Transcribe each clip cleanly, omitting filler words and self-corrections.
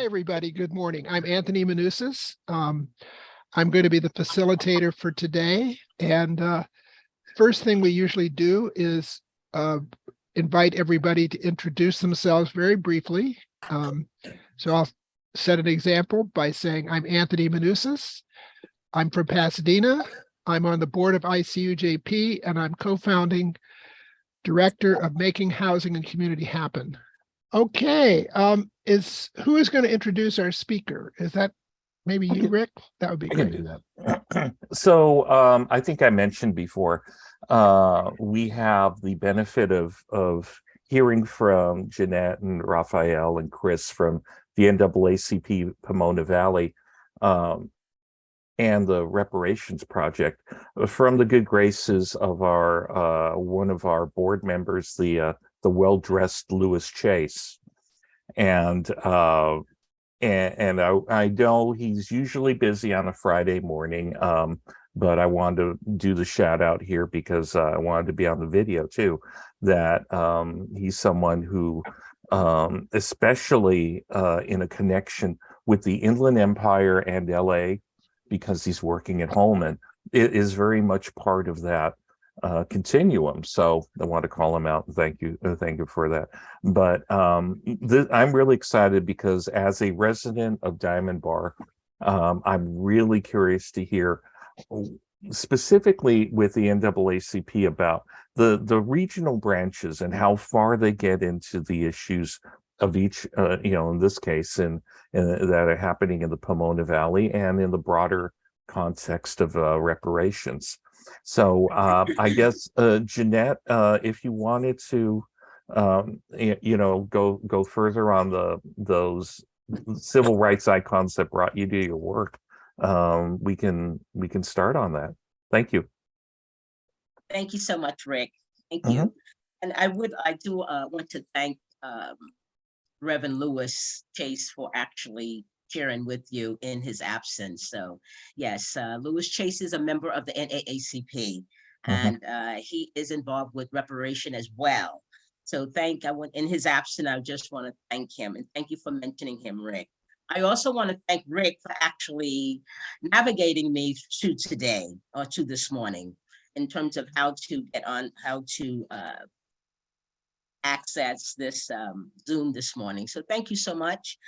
everybody. Good morning. I'm Anthony Manousis. I'm going to be the facilitator for today. And first thing we usually do is invite everybody to introduce themselves very briefly. So I'll set an example by saying, I'm Anthony Manousis. I'm from Pasadena. I'm on the board of ICUJP, and I'm co-founding director of Making Housing and Community Happen. Okay, who is going to introduce our speaker? Is that maybe you, Rick? That would be great. I can do that. So I think I mentioned before, we have the benefit of hearing from Jeanette and Raphael and Chris from the NAACP Pomona Valley and the Reparations Project, from the good graces of our one of our board members, the well-dressed Lewis Chase. And I know he's usually busy on a Friday morning, but I wanted to do the shout out here because I wanted to be on the video too, that he's someone who, especially in a connection with the Inland Empire and LA, because he's working at home, and it is very much part of that continuum. So I want to call him out and thank you for that. But I'm really excited because as a resident of Diamond Bar, I'm really curious to hear specifically with the NAACP about the regional branches and how far they get into the issues of each, in this case, and that are happening in the Pomona Valley and in the broader context of reparations. So I guess Jeanette, if you wanted to, go further on those civil rights icons that brought you to your work, we can start on that. Thank you. Thank you so much, Rick. Thank you. And I do want to thank Reverend Lewis Chase for actually sharing with you in his absence. So yes, Lewis Chase is a member of the NAACP, and he is involved with reparation as well. So in his absence, I just want to thank him, and thank you for mentioning him, Rick. I also want to thank Rick for actually navigating me to today, or to this morning, in terms of how to access this Zoom this morning. So thank you so much.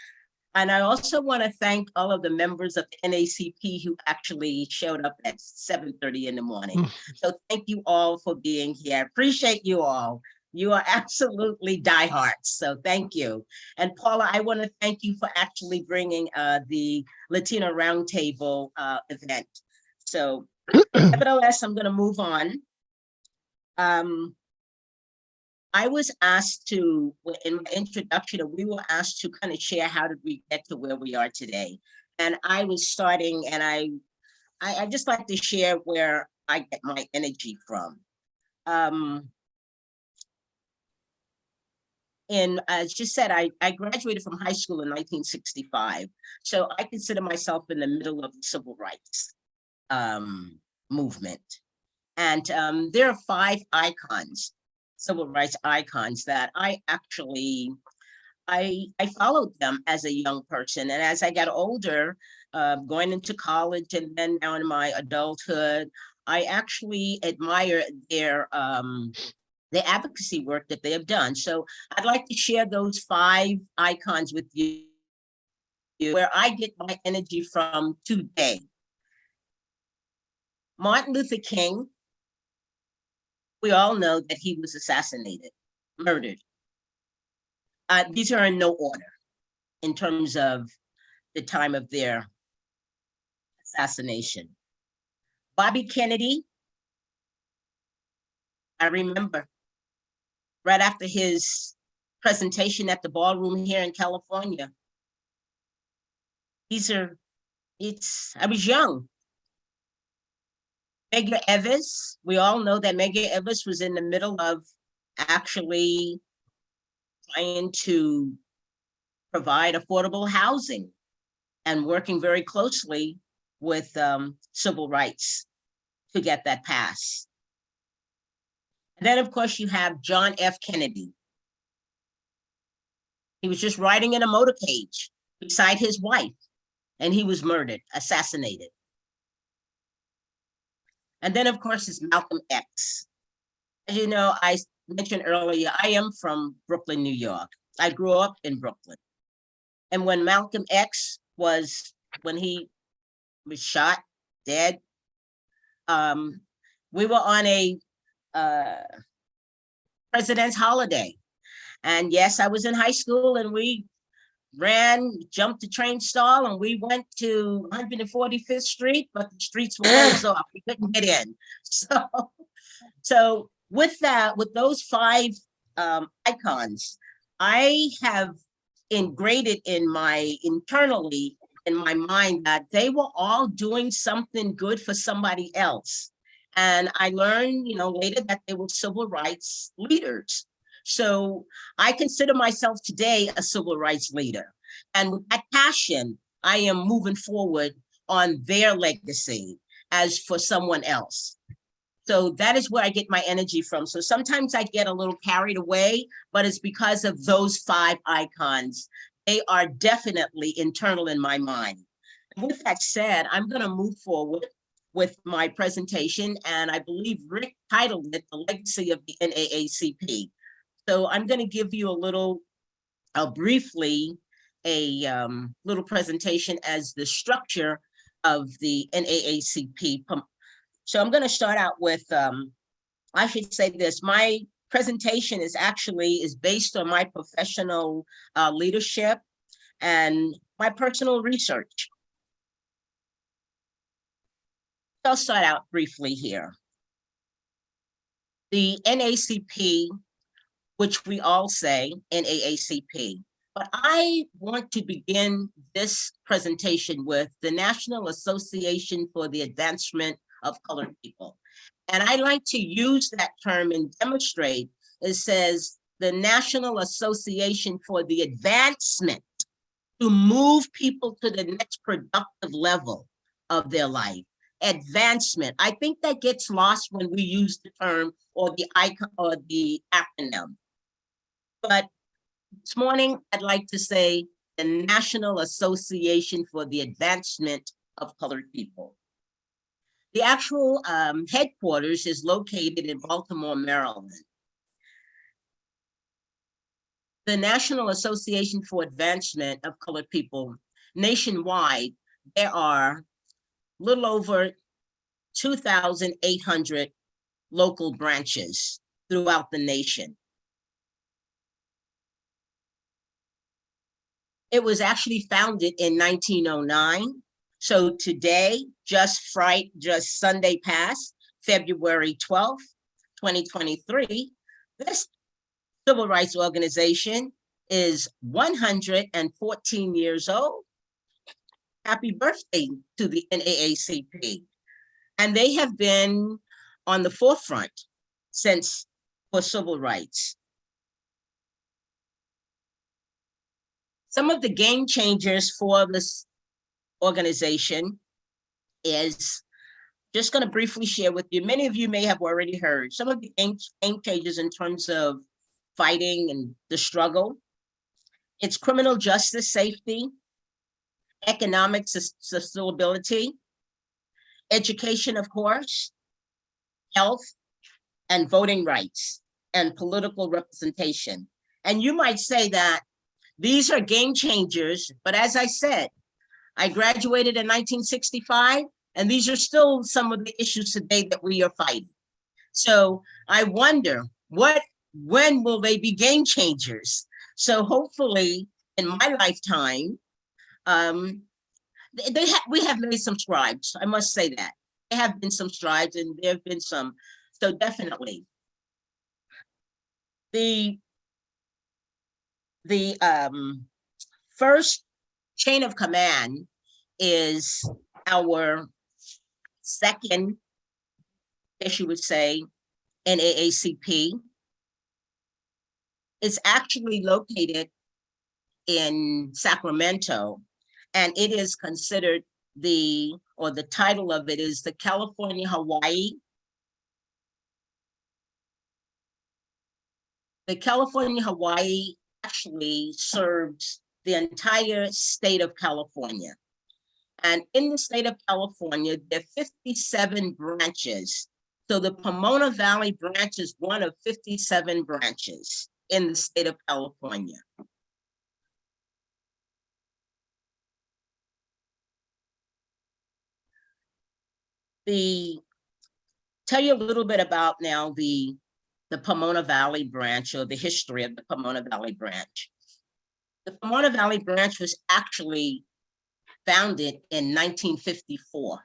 And I also want to thank all of the members of the NAACP who actually showed up at 7:30 in the morning. So thank you all for being here. I appreciate you all. You are absolutely diehards. So thank you. And Paula, I want to thank you for actually bringing the Latino Roundtable event. So nevertheless, I'm going to move on. I was asked to, in my introduction, we were asked to kind of share how did we get to where we are today. And I was starting, and I just like to share where I get my energy from. And as just said, I graduated from high school in 1965. So I consider myself in the middle of the civil rights movement. And there are 5 icons, civil rights icons, that I followed them as a young person. And as I got older, going into college and then now in my adulthood, I actually admire their advocacy work that they have done. So I'd like to share those 5 icons with you, where I get my energy from today. Martin Luther King, we all know that he was assassinated, murdered. These are in no order in terms of the time of their assassination. Bobby Kennedy, I remember right after his presentation at the ballroom here in California. I was young. Medgar Evers, we all know that Medgar Evers was in the middle of actually trying to provide affordable housing and working very closely with civil rights to get that passed. And then, of course, you have John F. Kennedy. He was just riding in a motorcade beside his wife, and he was murdered, assassinated. And then, of course, is Malcolm X. As you know, I mentioned earlier, I am from Brooklyn, New York. I grew up in Brooklyn. And when Malcolm X when he was shot, dead, we were on a president's holiday. And yes, I was in high school, and we jumped the train stall, and we went to 145th Street, but the streets were closed off. We couldn't get in. So with those five icons, I have internally in my mind that they were all doing something good for somebody else. And I learned, later that they were civil rights leaders. So I consider myself today a civil rights leader. And with that passion, I am moving forward on their legacy as for someone else. So that is where I get my energy from. So sometimes I get a little carried away, but it's because of those five icons. They are definitely internal in my mind. With that said, I'm going to move forward with my presentation, and I believe Rick titled it The Legacy of the NAACP. So I'm going to give you briefly a little presentation as the structure of the NAACP. So I'm going to start out with, I should say this, my presentation is based on my professional leadership and my personal research. I'll start out briefly here. The NAACP, which we all say NAACP, but I want to begin this presentation with the National Association for the Advancement of Colored People. And I like to use that term and demonstrate. It says the National Association for the Advancement, to move people to the next productive level of their life. Advancement. I think that gets lost when we use the term or the icon or the acronym. But this morning, I'd like to say the National Association for the Advancement of Colored People. The actual headquarters is located in Baltimore, Maryland. The National Association for Advancement of Colored People, nationwide, there are a little over 2,800 local branches throughout the nation. It was actually founded in 1909. So today, just Sunday past, February 12th, 2023, this civil rights organization is 114 years old. Happy birthday to the NAACP. And they have been on the forefront for civil rights. Some of the game changers for this organization is just going to briefly share with you. Many of you may have already heard some of the game changers in terms of fighting and the struggle. It's criminal justice safety, economic sustainability, education, of course, health, and voting rights, and political representation. And you might say that these are game changers, but as I said, I graduated in 1965, and these are still some of the issues today that we are fighting. So I wonder, when will they be game changers? So hopefully in my lifetime, we have made some strides. I must say that. There have been some strides, and there have been some, so definitely. The first chain of command is our second, as you would say, NAACP. It's actually located in Sacramento, and it is considered the title of it is the California-Hawaii. The California-Hawaii actually serves the entire state of California. And in the state of California, there are 57 branches. So the Pomona Valley Branch is one of 57 branches in the state of California. Tell you a little bit about now the Pomona Valley Branch, or the history of the Pomona Valley Branch. The Pomona Valley Branch was actually founded in 1954,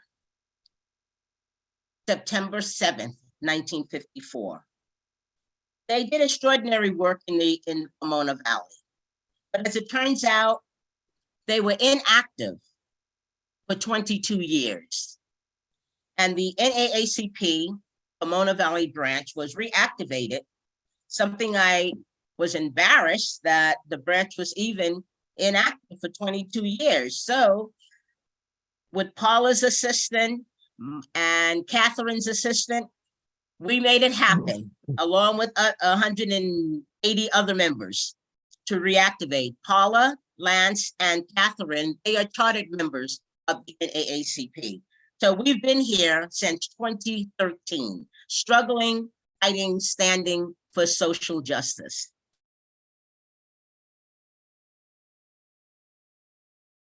September 7th, 1954. They did extraordinary work in the Pomona Valley, but as it turns out, they were inactive for 22 years. And the NAACP, Pomona Valley Branch, was reactivated, something I was embarrassed that the branch was even inactive for 22 years. So with Paula's assistant and Catherine's assistant, we made it happen, along with 180 other members, to reactivate. Paula, Lance, and Catherine, they are chartered members of the NAACP. So we've been here since 2013, struggling, fighting, standing for social justice.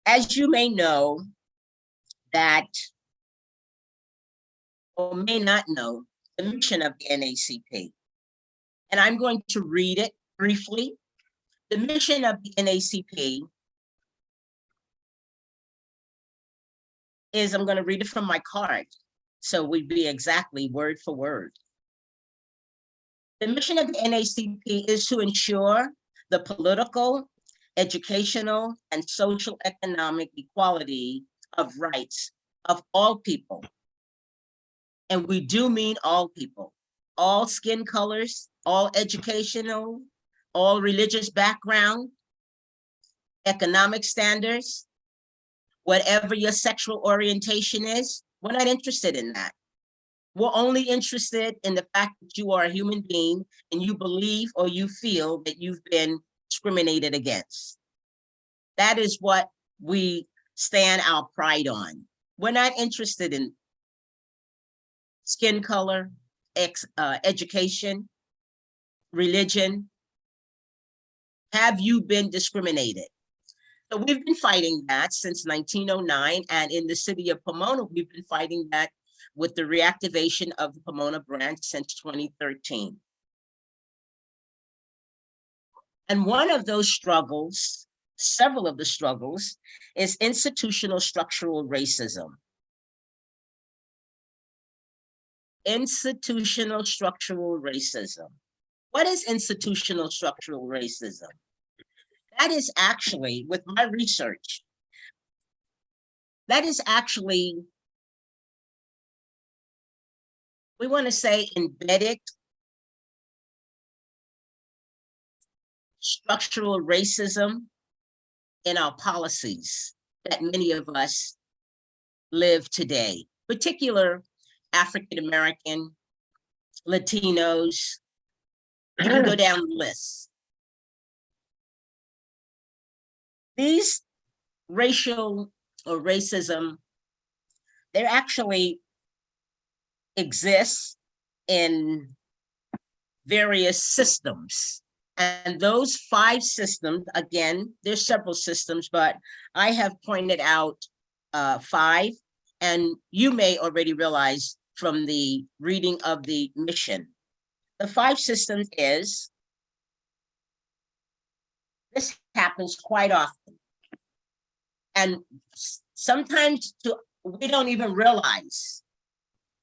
As you may know, that, or may not know, the mission of the NAACP. And I'm going to read it briefly. The mission of the NAACP is, I'm going to read it from my card, so we'd be exactly word for word. The mission of the NAACP is to ensure the political, educational, and social economic equality of rights of all people. And we do mean all people, all skin colors, all educational, all religious background, economic standards, whatever your sexual orientation is. We're not interested in that. We're only interested in the fact that you are a human being and you believe or you feel that you've been discriminated against. That is what we stand our pride on. We're not interested in skin color, education, religion. Have you been discriminated? So we've been fighting that since 1909, and in the city of Pomona, we've been fighting that with the reactivation of the Pomona branch since 2013. And one of those struggles, several of the struggles, is institutional structural racism. Institutional structural racism. What is institutional structural racism? That is actually, with my research, that is actually, we want to say, embedded structural racism in our policies that many of us live today, particular African-American, Latinos. You can go down the list. These racial or racism, they actually exist in various systems. And those 5 systems, again, there's several systems, but I have pointed out 5, and you may already realize from the reading of the mission. The 5 systems is, this happens quite often. And sometimes we don't even realize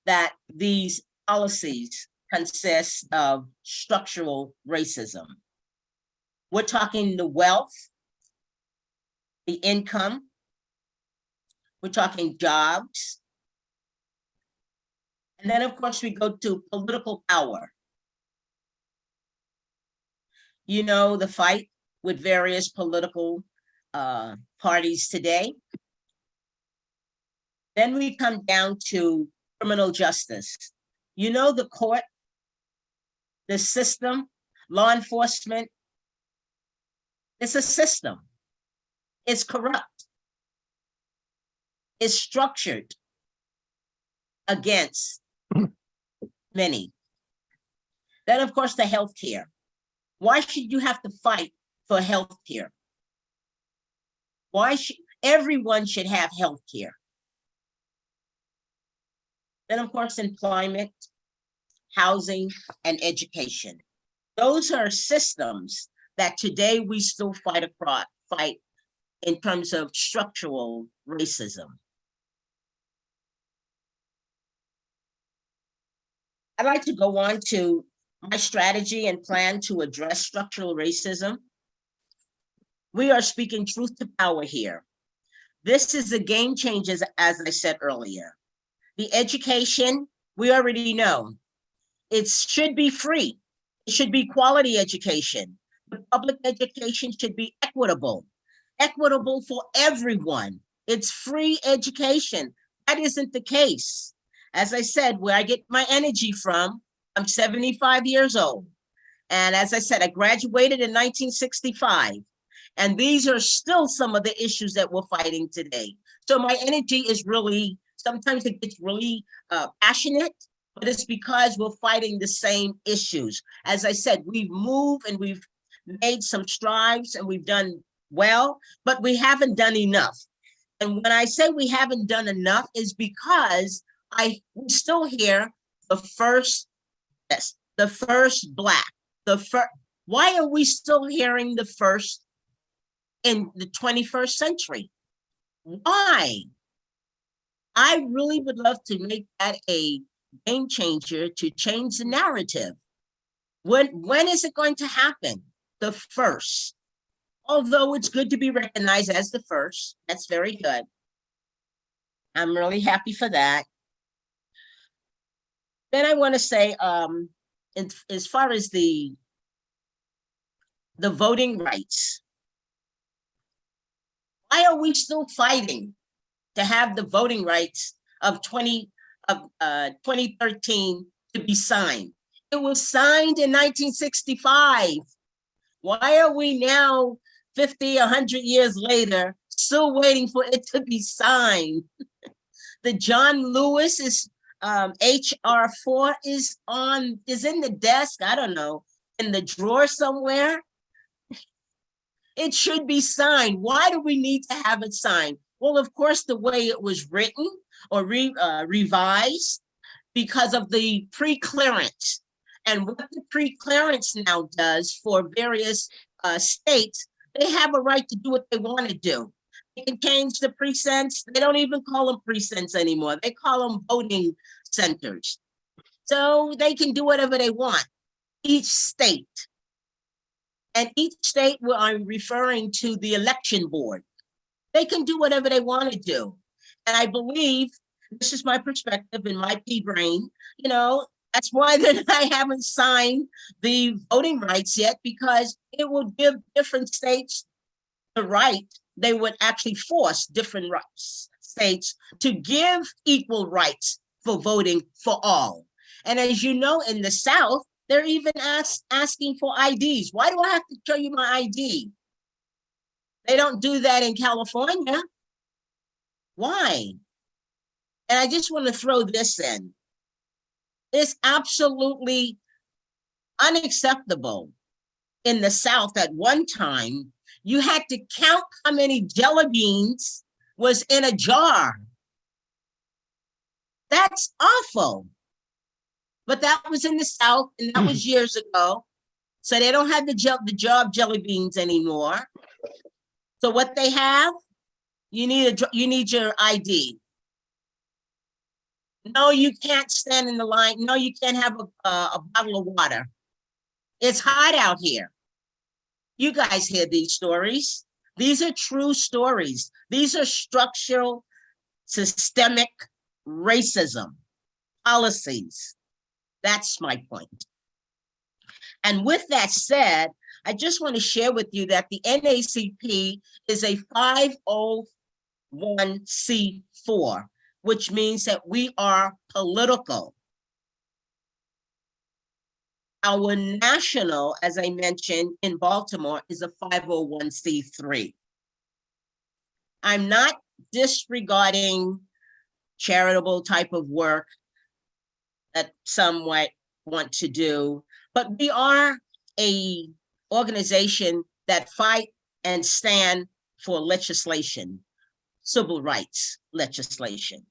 that these policies consist of structural racism. We're talking the wealth, the income, we're talking jobs. And then of course we go to political power. You know, the fight with various political parties today. Then we come down to criminal justice. You know, the court, the system, law enforcement, it's a system. It's corrupt. It's structured against many. Then, of course, the healthcare. Why should you have to fight for healthcare? Why should everyone should have healthcare? Then, of course, employment, housing, and education. Those are systems that today we still fight in terms of structural racism. I'd like to go on to my strategy and plan to address structural racism. We are speaking truth to power here. This is the game changer, as I said earlier. The education, we already know. It should be free. It should be quality education. The public education should be equitable for everyone. It's free education. That isn't the case. As I said, where I get my energy from, I'm 75 years old. And as I said, I graduated in 1965. And these are still some of the issues that we're fighting today. So my energy is really, sometimes it gets really passionate, but it's because we're fighting the same issues. As I said, we've moved and we've made some strides and we've done well, but we haven't done enough. And when I say we haven't done enough is because we still hear the first Black, why are we still hearing the first in the 21st century? Why? I really would love to make that a game changer to change the narrative. When is it going to happen? The first. Although it's good to be recognized as the first, that's very good. I'm really happy for that. Then I want to say, as far as the voting rights, why are we still fighting to have the voting rights of 2013 to be signed? It was signed in 1965. Why are we now, 50, 100 years later, still waiting for it to be signed? The John Lewis is HR 4 is in the desk, I don't know, in the drawer somewhere. It should be signed. Why do we need to have it signed? Well, of course, the way it was written or revised because of the pre-clearance. And what the pre-clearance now does for various states, they have a right to do what they want to do. They can change the precincts. They don't even call them precincts anymore. They call them voting centers. So they can do whatever they want, each state. And each state, where I'm referring to the election board, they can do whatever they want to do. And I believe, this is my perspective in my pea brain, that's why I haven't signed the voting rights yet, because it will give different states the right. They would actually force different states to give equal rights for voting for all. And as you know, in the South, they're even asking for IDs. Why do I have to show you my ID? They don't do that in California. Why? And I just want to throw this in. It's absolutely unacceptable. In the South, at one time, you had to count how many jelly beans was in a jar. That's awful. But that was in the South, and that was years ago. So they don't have the jar of jelly beans anymore. So what they have, you need your ID. No, you can't stand in the line. No, you can't have a bottle of water. It's hot out here. You guys hear these stories. These are true stories. These are structural, systemic racism policies. That's my point. And with that said, I just want to share with you that the NAACP is a 501c4, which means that we are political. Our national, as I mentioned, in Baltimore, is a 501c3. I'm not disregarding charitable type of work that some might want to do, but we are a organization that fight and stand for legislation, civil rights legislation.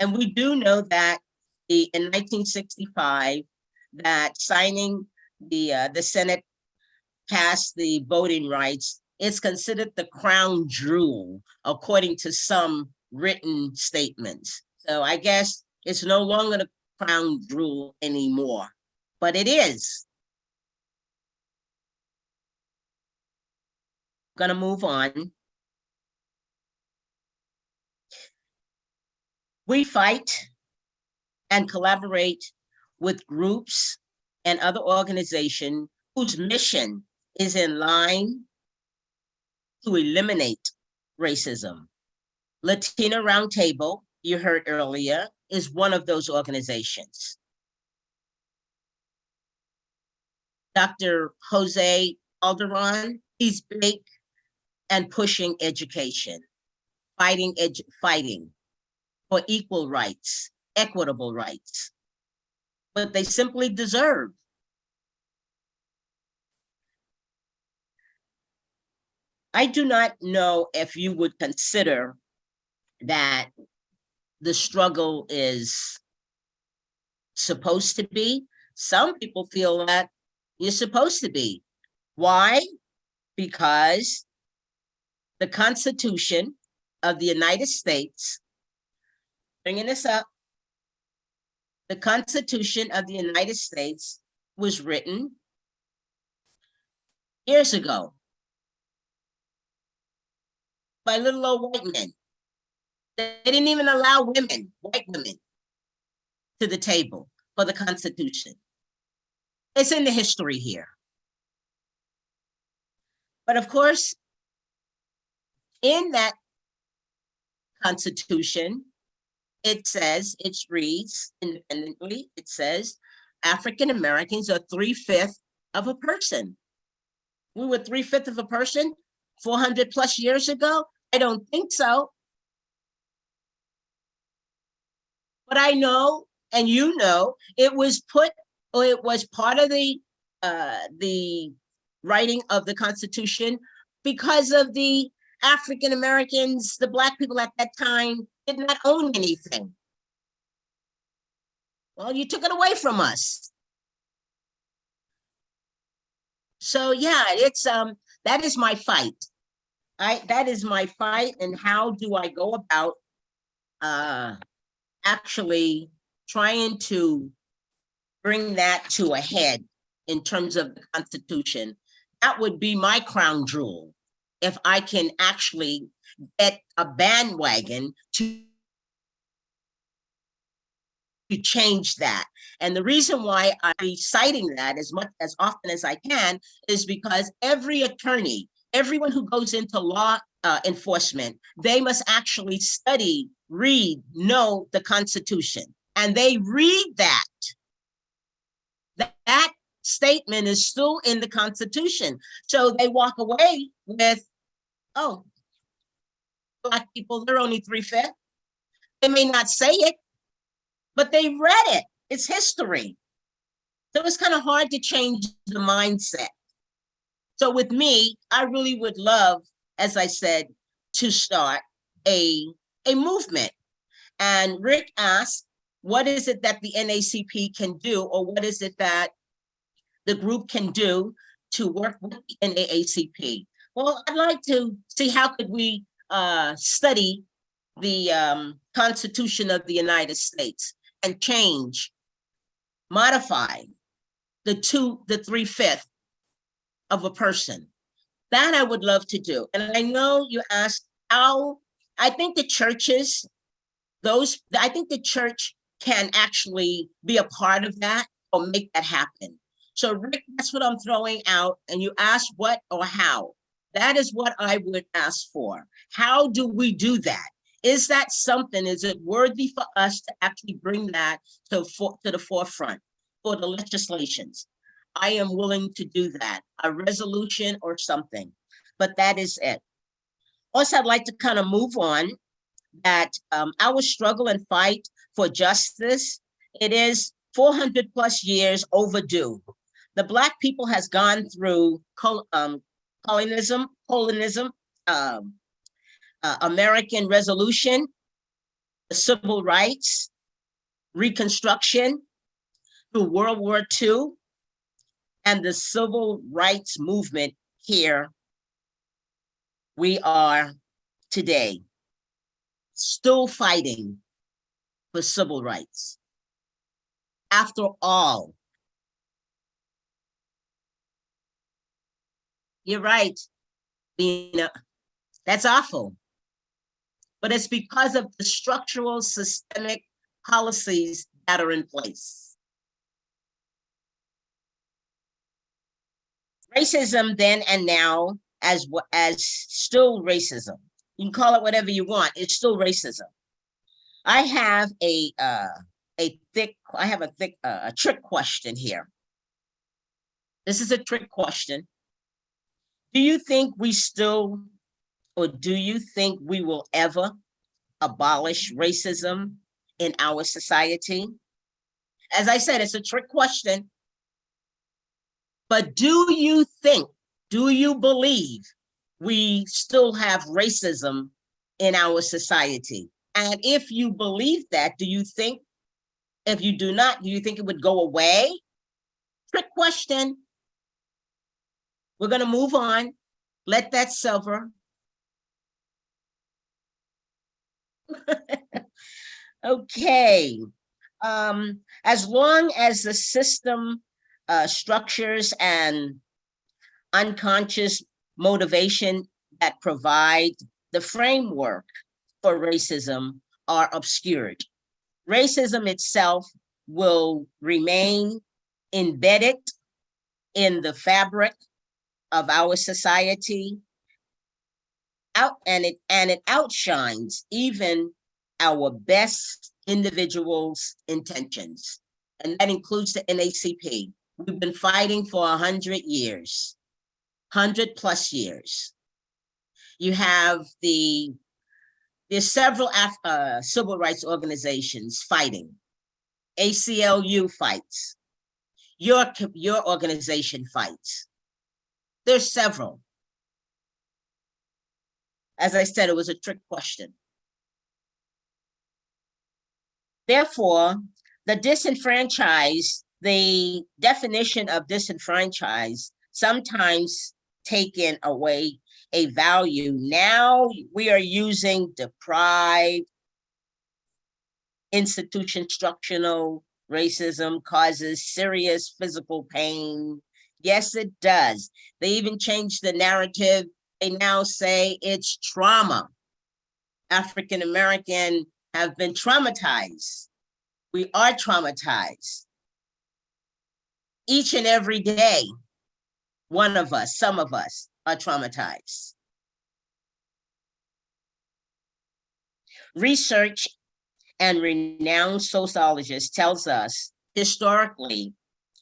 And we do know that in 1965, that signing the Senate passed the voting rights, it's considered the crown jewel, according to some written statements. So I guess it's no longer the crown jewel anymore, but it is. Gonna move on. We fight and collaborate with groups and other organizations whose mission is in line to eliminate racism. Latina Roundtable, you heard earlier, is one of those organizations. Dr. Jose Calderon, he's big and pushing education, fighting for equal rights, equitable rights, but they simply deserve. I do not know if you would consider that the struggle is supposed to be. Some people feel that you're supposed to be. Why? Because the Constitution of the United States, bringing this up, the Constitution of the United States was written years ago by little old white men. They didn't even allow women, white women, to the table for the Constitution. It's in the history here. But of course, in that Constitution, it says, it reads independently, it says, African Americans are 3/5 of a person. We were 3/5 of a person 400 plus years ago? I don't think so. But I know, and you know, it was put, or it was part of the writing of the Constitution because of the African Americans, the Black people at that time did not own anything. Well, you took it away from us. So yeah, it's that is my fight. That is my fight, and how do I go about actually trying to bring that to a head in terms of the Constitution? That would be my crown jewel, if I can actually get a bandwagon to change that. And the reason why I'm citing that as often as I can is because every attorney, everyone who goes into law enforcement, they must actually study, read, know the Constitution. And they read that. That statement is still in the Constitution. So they walk away with, oh, Black people, they're only 3/5. They may not say it, but they read it. It's history. So it's kind of hard to change the mindset. So with me, I really would love, as I said, to start a movement. And Rick asked, what is it that the NAACP can do, or what is it that the group can do to work with the NAACP? Well, I'd like to see how could we study the Constitution of the United States and change, modify the 3/5 of a person. That I would love to do. And I know you asked how. I think the churches, I think the church can actually be a part of that or make that happen. So Rick, that's what I'm throwing out. And you asked what or how. That is what I would ask for. How do we do that? Is that something, is it worthy for us to actually bring that to the forefront for the legislations? I am willing to do that, a resolution or something, but that is it. Also, I'd like to kind of move on that our struggle and fight for justice, it is 400 plus years overdue. The Black people has gone through colonism, American Resolution, the civil rights, Reconstruction, through World War II, and the civil rights movement here we are today, still fighting for civil rights. After all, you're right, Lena, that's awful. But it's because of the structural systemic policies that are in place. Racism then and now as still racism. You can call it whatever you want, it's still racism. I have a trick question here. This is a trick question. Do you think we still, or do you think we will ever abolish racism in our society? As I said, it's a trick question. But do you believe we still have racism in our society? And if you believe that, if you do not, do you think it would go away? Trick question. We're going to move on. Let that silver. Okay. As long as the system structures and unconscious motivation that provide the framework for racism are obscured, racism itself will remain embedded in the fabric of our society, and it outshines even our best individuals' intentions. And that includes the NAACP. We've been fighting for 100 years, 100 plus years. You have there's several civil rights organizations fighting. ACLU fights. Your organization fights. There's several. As I said, it was a trick question. Therefore, the disenfranchised, the definition of disenfranchised, sometimes taken away a value. Now we are using deprived, institutional racism causes serious physical pain. Yes, it does. They even changed the narrative. They now say it's trauma. African American have been traumatized. We are traumatized. Each and every day, one of us, some of us are traumatized. Research and renowned sociologists tells us historically,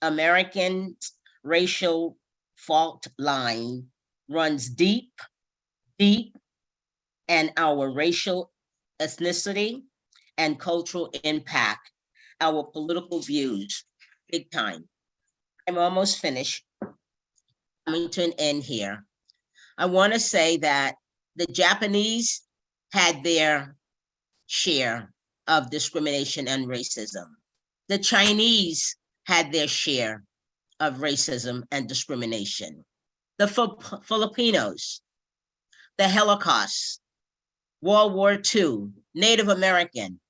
American racial fault line runs deep, and our racial ethnicity and cultural impact our political views big time. I'm almost finished. Coming to an end here. I want to say that the Japanese had their share of discrimination and racism. The Chinese had their share of racism and discrimination. The Filipinos, the Holocaust, World War II, Native American,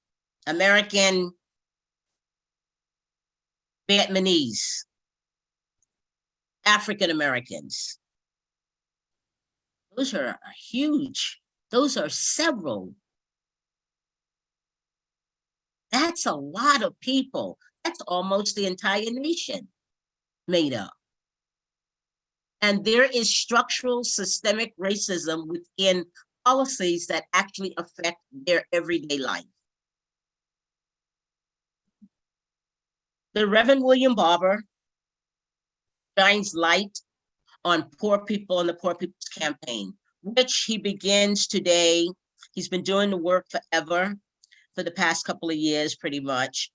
Vietnamese, African Americans. Those are huge. Those are several. That's a lot of people. That's almost the entire nation made up. And there is structural systemic racism within policies that actually affect their everyday life. The Reverend William Barber shines light on poor people and the Poor People's Campaign. which he begins today. He's been doing the work forever, for the past couple of years, pretty much.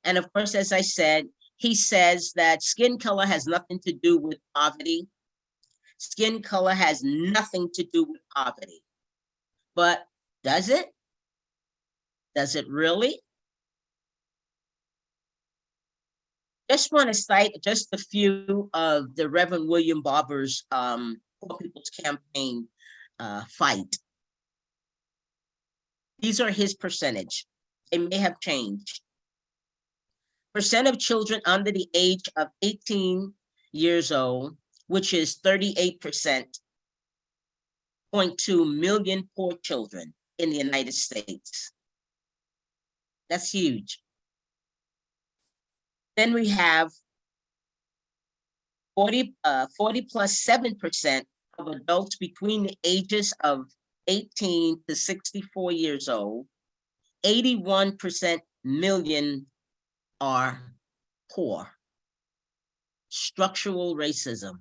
And of course, as I said, he says that skin color has nothing to do with poverty. Skin color has nothing to do with poverty. But does it? Does it really? Just want to cite just a few of the Reverend William Barber's Poor People's Campaign fight. These are his percentage. They may have changed. Percent of children under the age of 18 years old, which is 38%, 0.2 million poor children in the United States. That's huge. Then we have 40 plus 7% of adults between the ages of 18 to 64 years old. 81% million are poor. Structural racism.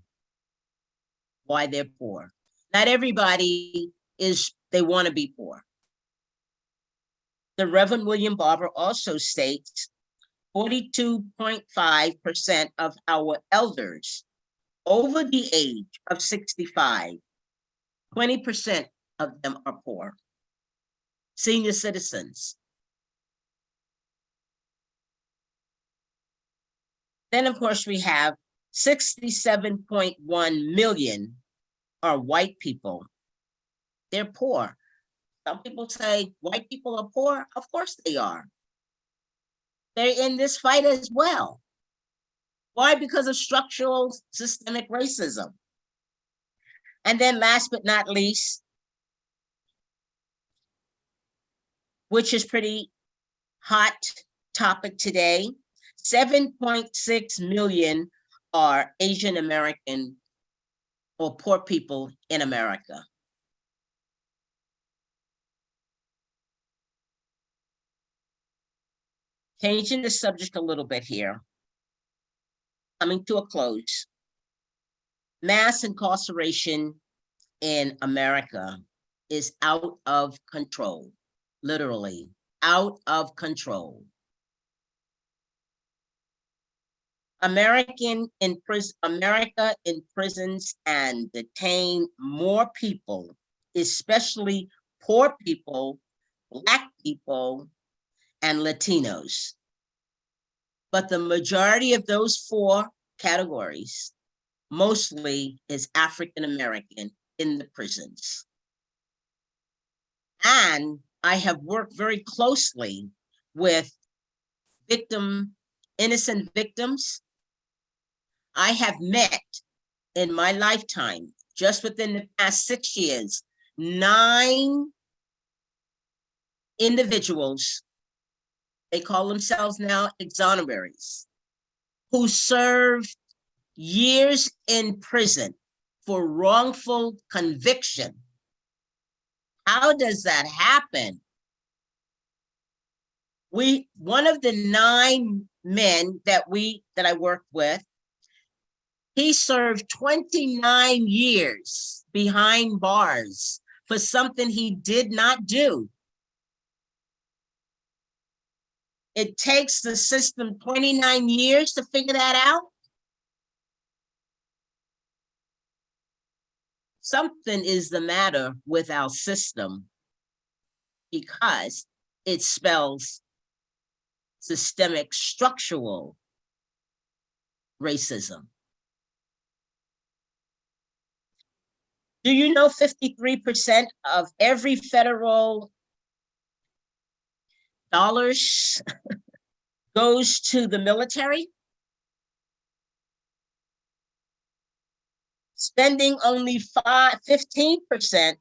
Why they're poor. Not everybody they want to be poor. The Reverend William Barber also states 42.5% of our elders over the age of 65, 20% of them are poor. Senior citizens. Then, of course, we have 67.1 million are white people. They're poor. Some people say white people are poor. Of course they are. They're in this fight as well. Why? Because of structural systemic racism. And then last but not least, which is pretty hot topic today, 7.6 million are Asian American or poor people in America. Changing the subject a little bit here, coming to a close. Mass incarceration in America is out of control, literally out of control. America imprisons and detain more people, especially poor people, Black people, and Latinos. But the majority of those four categories mostly is African American in the prisons. And I have worked very closely with innocent victims. I have met in my lifetime, just within the past 6 years, 9 individuals, they call themselves now exoneraries, who served years in prison for wrongful conviction. How does that happen? One of the 9 men that I worked with, he served 29 years behind bars for something he did not do. It takes the system 29 years to figure that out. Something is the matter with our system because it spells systemic structural racism. Do you know 53% of every federal dollars goes to the military? Spending only 15%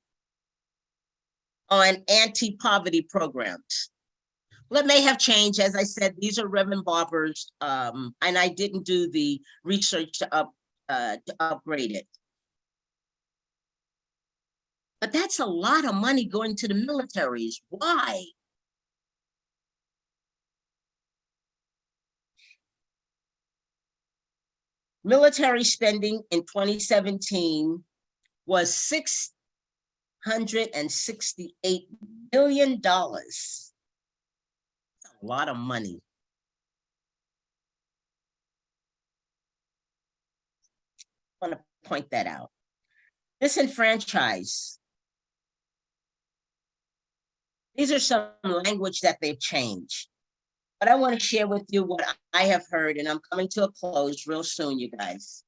on anti-poverty programs. Well, it may have changed. As I said, these are Reverend Barber's, and I didn't do the research to upgrade it. But that's a lot of money going to the militaries. Why? Military spending in 2017 was $668 million. That's a lot of money. I want to point that out. Disenfranchised. These are some language that they've changed. But I want to share with you what I have heard, and I'm coming to a close real soon, you guys.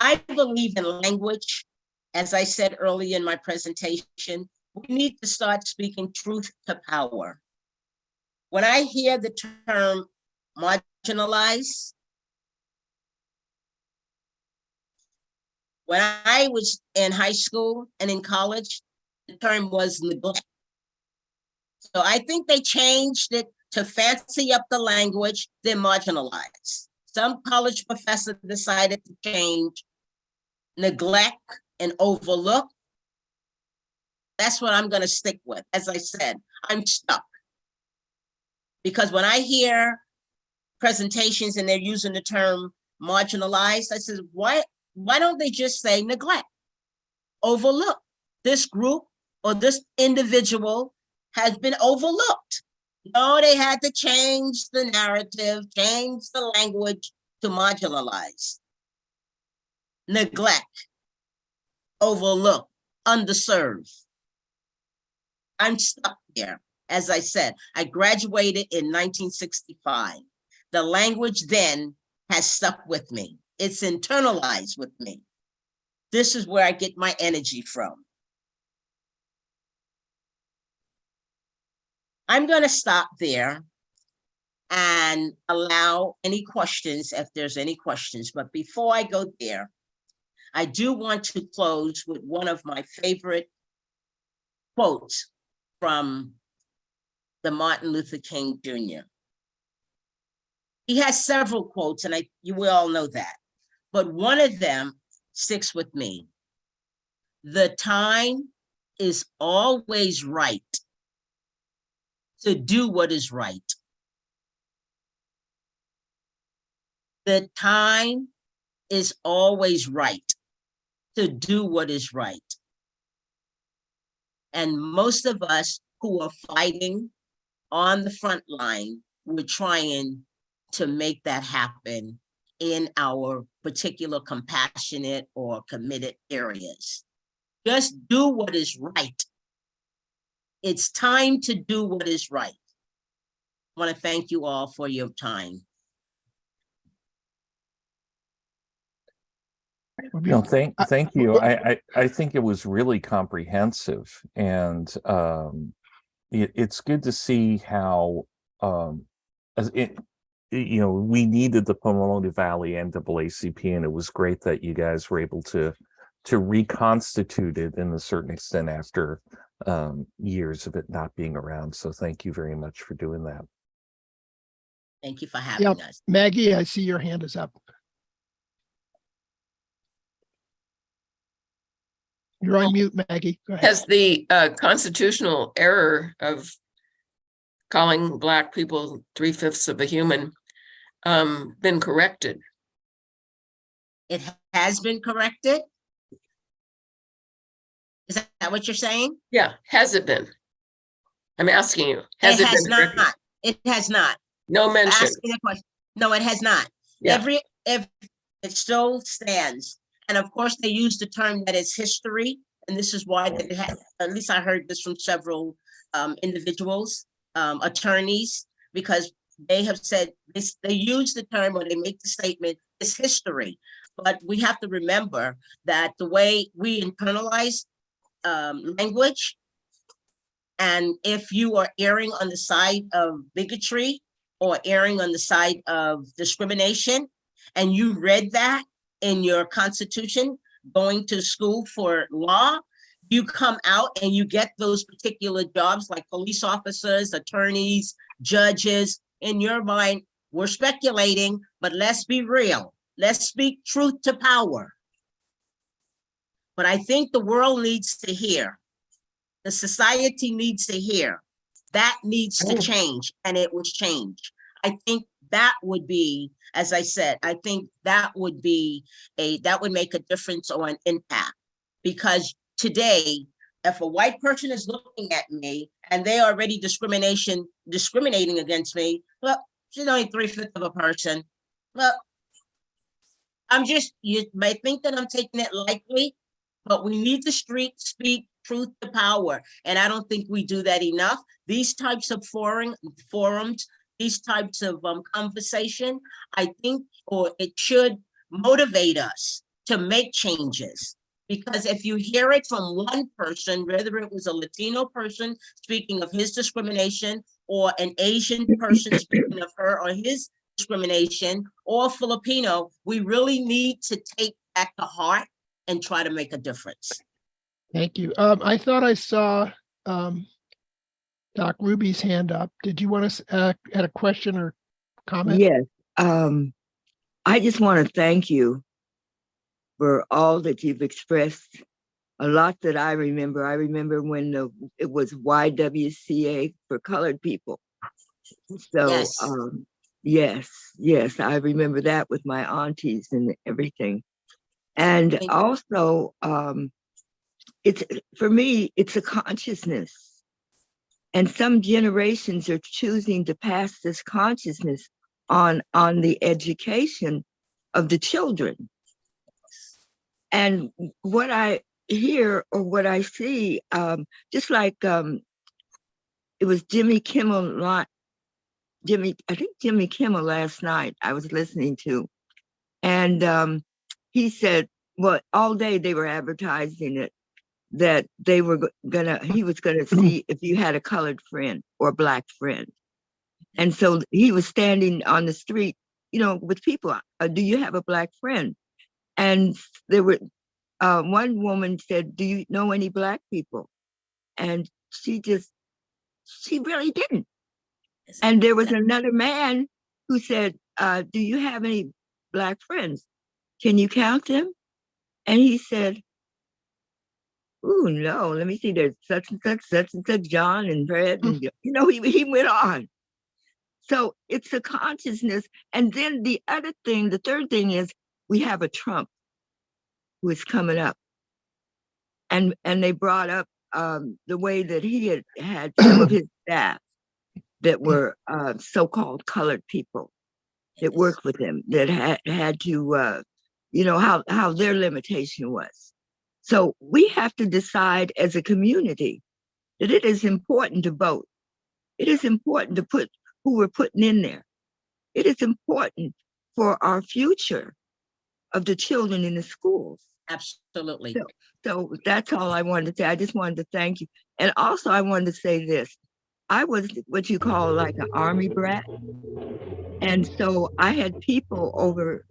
I believe in language. As I said earlier in my presentation, we need to start speaking truth to power. When I hear the term marginalized, when I was in high school and in college, the term was neglect. So I think they changed it to fancy up the language, then marginalize. Some college professor decided to change neglect and overlook. That's what I'm going to stick with. As I said, I'm stuck. Because when I hear presentations and they're using the term marginalized, I said, why don't they just say neglect, overlook? This group or this individual has been overlooked. No, they had to change the narrative, change the language to marginalize. Neglect, overlook, underserved. I'm stuck there. As I said, I graduated in 1965. The language then has stuck with me. It's internalized with me. This is where I get my energy from. I'm going to stop there and allow any questions if there's any questions. But before I go there, I do want to close with one of my favorite quotes from the Martin Luther King Jr. He has several quotes, and you will all know that. But one of them sticks with me. The time is always right to do what is right. The time is always right to do what is right. And most of us who are fighting on the front line, we're trying to make that happen in our particular compassionate or committed areas. Just do what is right. It's time to do what is right. I want to thank you all for your time. No, thank you. I think it was really comprehensive, and it's good to see how we needed the Pomona Valley NAACP, and it was great that you guys were able to reconstitute it in a certain extent after years of it not being around. So thank you very much for doing that. Thank you for having us. Maggie, I see your hand is up. You're on mute, Maggie. Go ahead. Has the constitutional error of calling Black people 3/5 of a human been corrected? It has been corrected. Is that what you're saying? Yeah, has it been? I'm asking you. Has it been corrected? Not. It has not. No mention. Asking a question. No, it has not. Yeah. It still stands. And of course, they use the term that it's history. And this is why it has, at least I heard this from several individuals, attorneys, because they have said this, they use the term or they make the statement, it's history. But we have to remember that the way we internalize language, and if you are erring on the side of bigotry or erring on the side of discrimination, and you read that in your constitution, going to school for law, you come out and you get those particular jobs like police officers, attorneys, judges. In your mind, we're speculating, but let's be real. Let's speak truth to power. But I think the world needs to hear. The society needs to hear. That needs to change, and it was changed. I think that would be, as I said, I think that would be that would make a difference or an impact. Because today, if a white person is looking at me and they are already discriminating against me, well, she's only 3/5 of a person. Well, you may think that I'm taking it lightly, but we need to speak truth to power. And I don't think we do that enough. These types of forums, these types of conversation, I think, or it should motivate us to make changes. Because if you hear it from one person, whether it was a Latino person speaking of his discrimination, or an Asian person speaking of her or his discrimination, or Filipino, we really need to take that to heart and try to make a difference. Thank you. I thought I saw Doc Ruby's hand up. Did you want to add a question or comment? Yes. I just want to thank you for all that you've expressed. A lot that I remember. I remember when it was YWCA for colored people. So yes, I remember that with my aunties and everything. And also, it's, for me, it's a consciousness. And some generations are choosing to pass this consciousness on the education of the children. And what I hear or what I see, just like it was Jimmy Kimmel last night I was listening to, and he said, well, all day they were advertising it, that he was gonna see if you had a colored friend or a Black friend. And so he was standing on the street, with people, do you have a Black friend? And there were, one woman said, do you know any Black people? And she really didn't. And there was another man who said, do you have any Black friends? Can you count them? And he said, oh no, let me see, there's such and such, John and Fred, and he went on. So it's a consciousness. And then the third thing is, we have a Trump who is coming up. And they brought up the way that he had some of his staff that were so-called colored people that worked with him, that had to, how their limitation was. So we have to decide as a community that it is important to vote. It is important to put who we're putting in there. It is important for our future of the children in the schools. Absolutely. So that's all I wanted to say. I just wanted to thank you. And also I wanted to say this. I was what you call like an army brat. And so I had people over,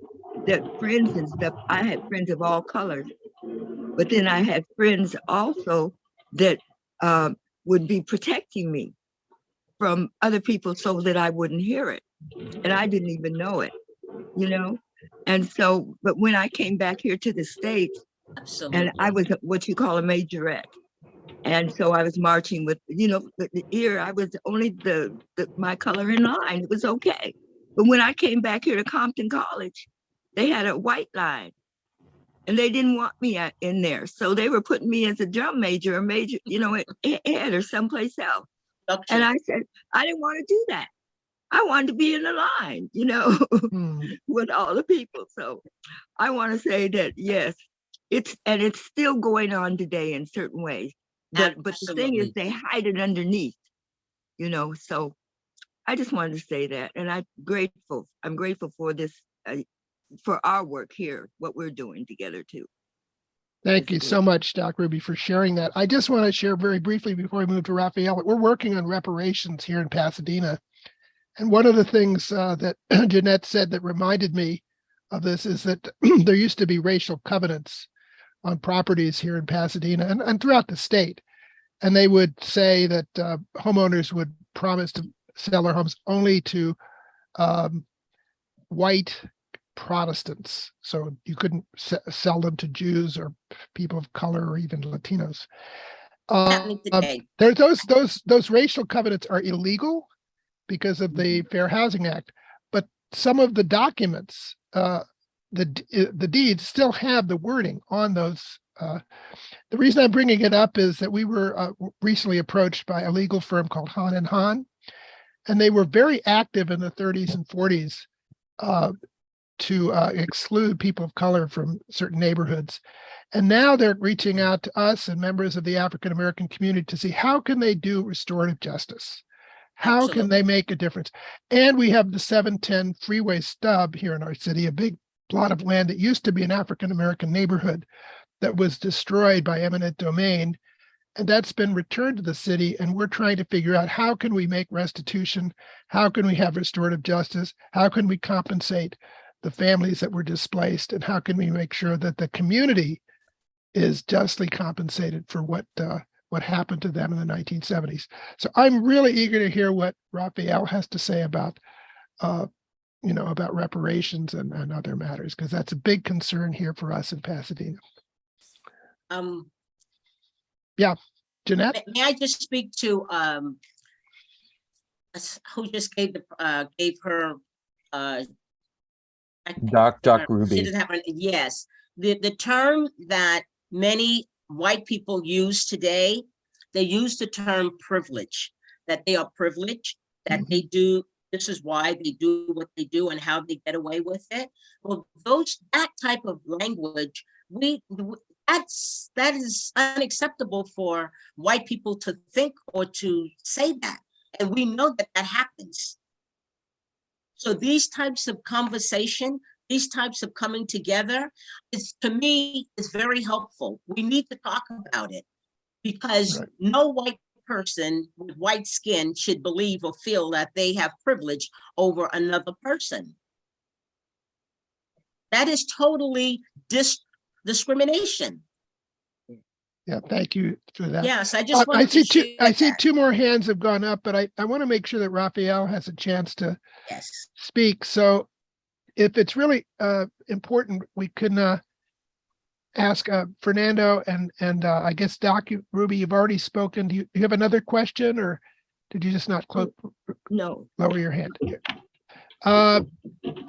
that friends and stuff. I had friends of all colors, but then I had friends also that would be protecting me from other people so that I wouldn't hear it. And I didn't even know it, And so, but when I came back here to the States, absolutely, and I was what you call a majorette. And so I was marching with, here I was only my color in line. It was okay. But when I came back here to Compton College, they had a white line and they didn't want me in there. So they were putting me as a drum major or major, at Ed or someplace else. Okay. And I said, I didn't want to do that. I wanted to be in the line, with all the people. So I want to say that, yes, it's still going on today in certain ways. But the thing is, they hide it underneath, so I just wanted to say that. And I'm grateful for this, for our work here, what we're doing together too. Thank you so much, Doc Ruby, for sharing that. I just want to share very briefly before we move to Raphael. We're working on reparations here in Pasadena. And one of the things that Jeanette said that reminded me of this is that there used to be racial covenants on properties here in Pasadena and throughout the state. And they would say that homeowners would promise to sell their homes only to white Protestants. So you couldn't sell them to Jews or people of color or even Latinos. Those racial covenants are illegal because of the Fair Housing Act, but some of the documents, the deeds still have the wording on those. The reason I'm bringing it up is that we were recently approached by a legal firm called Hahn and Hahn, and they were very active in the 30s and 40s to exclude people of color from certain neighborhoods. And now they're reaching out to us and members of the African American community to see how can they do restorative justice? How can they make a difference? And we have the 710 freeway stub here in our city, a big plot of land that used to be an African American neighborhood that was destroyed by eminent domain. And that's been returned to the city. And we're trying to figure out how can we make restitution? How can we have restorative justice? How can we compensate the families that were displaced? And how can we make sure that the community is justly compensated for what happened to them in the 1970s? So I'm really eager to hear what Raphael has to say about about reparations and other matters, because that's a big concern here for us in Pasadena. Yeah, Jeanette? May I just speak to who just gave her Doc she Ruby. didn't have yes. The term that many white people use today, they use the term privilege, that they are privileged, that they do, this is why they do what they do and how they get away with it. Well, that type of language, that is unacceptable for white people to think or to say that. And we know that happens. So these types of conversation, these types of coming together, to me, is very helpful. We need to talk about it because no white person with white skin should believe or feel that they have privilege over another person. That is totally discrimination. Yeah, thank you for that. Yes, I just want I see two more hands have gone up, but I want to make sure that Raphael has a chance to speak. So if it's really important, we can ask Fernando and I guess Doc Ruby, you've already spoken. Do you have another question, or did you just not close? No. Lower your hand.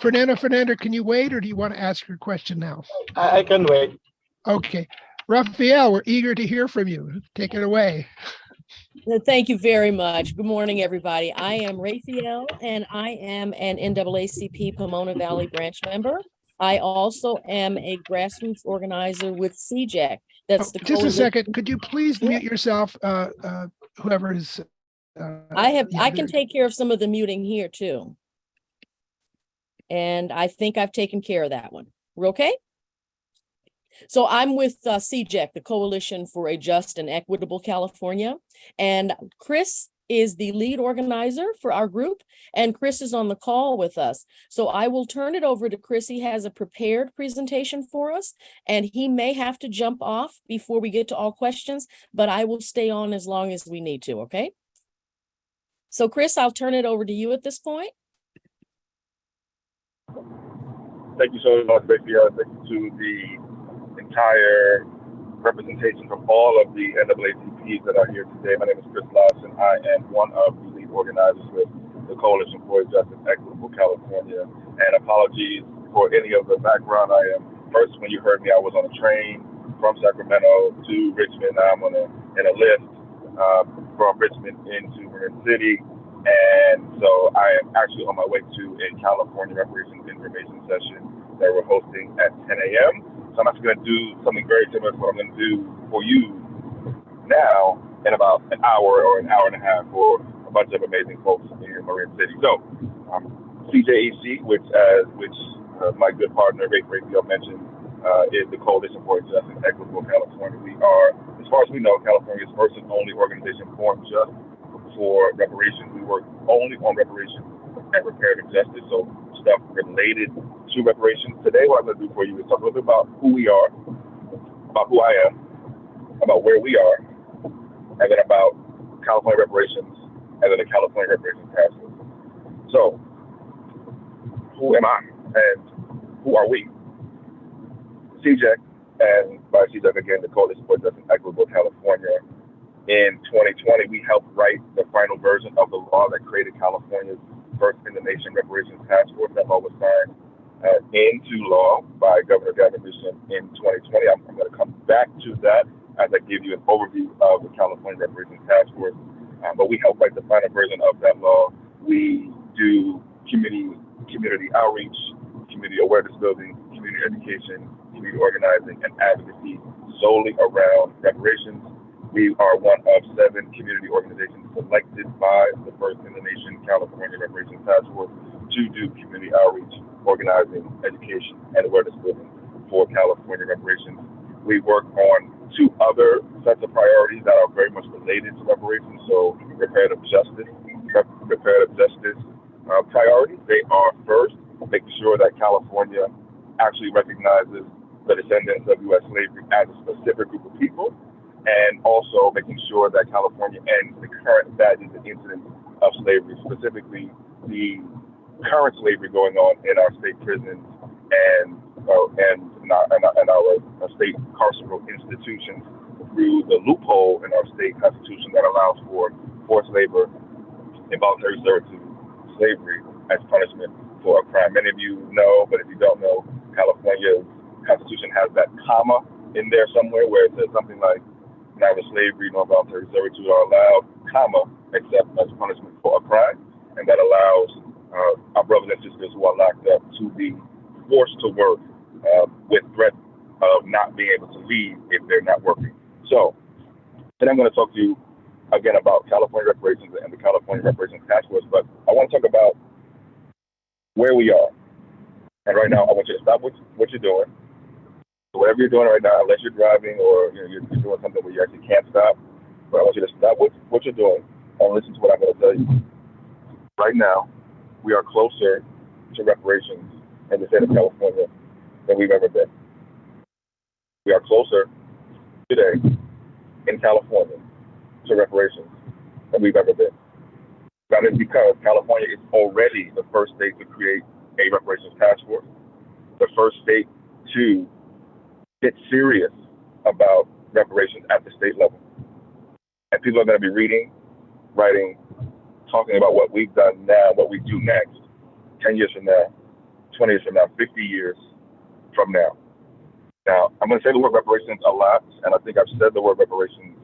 Fernando, can you wait, or do you want to ask your question now? I can wait. Okay. Raphael, we're eager to hear from you. Take it away. Thank you very much. Good morning, everybody. I am Raphael, and I am an NAACP Pomona Valley Branch member. I also am a grassroots organizer with CJEC. That's the just a second. Could you please mute yourself, whoever is. I can take care of some of the muting here too. And I think I've taken care of that one. We're okay? So I'm with CJEC, the Coalition for a Just and Equitable California. And Chris is the lead organizer for our group. And Chris is on the call with us. So I will turn it over to Chris. He has a prepared presentation for us, and he may have to jump off before we get to all questions, but I will stay on as long as we need to, okay? So Chris, I'll turn it over to you at this point. Thank you so much, Raphael. Thank you to the entire representation from all of the NAACPs that are here today. My name is Chris Lodgson. I am one of the lead organizers with the Coalition for Just and Equitable California. And apologies for any of the background. First, when you heard me, I was on a train from Sacramento to Richmond. Now I'm in a lift from Richmond into Marin City. And so I am actually on my way to a California Reparations and Information session that we're hosting at 10 a.m. So I'm actually going to do something very similar to what I'm going to do for you now in about an hour or an hour and a half for a bunch of amazing folks in Marin City. So CJEC, which my good partner, Raphael mentioned, is the Coalition for Just and Equitable California. We are, as far as we know, California's first and only organization formed just for reparations. We work only on reparations and reparative justice, so stuff related to reparations. Today, what I'm going to do for you is talk a little bit about who we are, about who I am, about where we are, and then about California reparations, and then the California reparations task force. So, who am I, and who are we? CJEC, and by CJEC again, the Coalition for Just and Equitable California. In 2020, we helped write the final version of the law that created California's first in the Nation Reparations Task Force. That law was signed into law by Governor Gavin Newsom in 2020. I'm going to come back to that as I give you an overview of the California Reparations Task Force. But we help write the final version of that law. We do community outreach, community awareness building, community education, community organizing, and advocacy solely around reparations. We are one of 7 community organizations selected by the First in the Nation California Reparations Task Force to do community outreach, organizing, education, and awareness building for California reparations. We work on 2 other sets of priorities that are very much related to reparations. So reparative justice priorities. They are first, making sure that California actually recognizes the descendants of US slavery as a specific group of people, and also making sure that California ends the current badges and incidents of slavery, specifically the current slavery going on in our state prisons and in our state carceral institutions through the loophole in our state constitution that allows for forced labor, involuntary servitude, slavery as punishment for a crime. Many of you know, but if you don't know, California's constitution has that comma in there somewhere where it says something like neither slavery nor involuntary servitude are allowed, comma, except as punishment for a crime. And that allows our brothers and sisters who are locked up to be forced to work with threat of not being able to leave if they're not working. So, then I'm going to talk to you again about California reparations and the California Reparations Task Force, but I want to talk about where we are. And right now, I want you to stop what you're doing. So whatever you're doing right now, unless you're driving or you're doing something where you actually can't stop, but I want you to stop what you're doing and listen to what I'm going to tell you. Right now, we are closer to reparations in the state of California than we've ever been. We are closer today in California to reparations than we've ever been. That is because California is already the first state to create a reparations task force, the first state to get serious about reparations at the state level. And people are going to be reading, writing, talking about what we've done now, what we do next, 10 years from now, 20 years from now, 50 years from now. Now, I'm going to say the word reparations a lot, and I think I've said the word reparations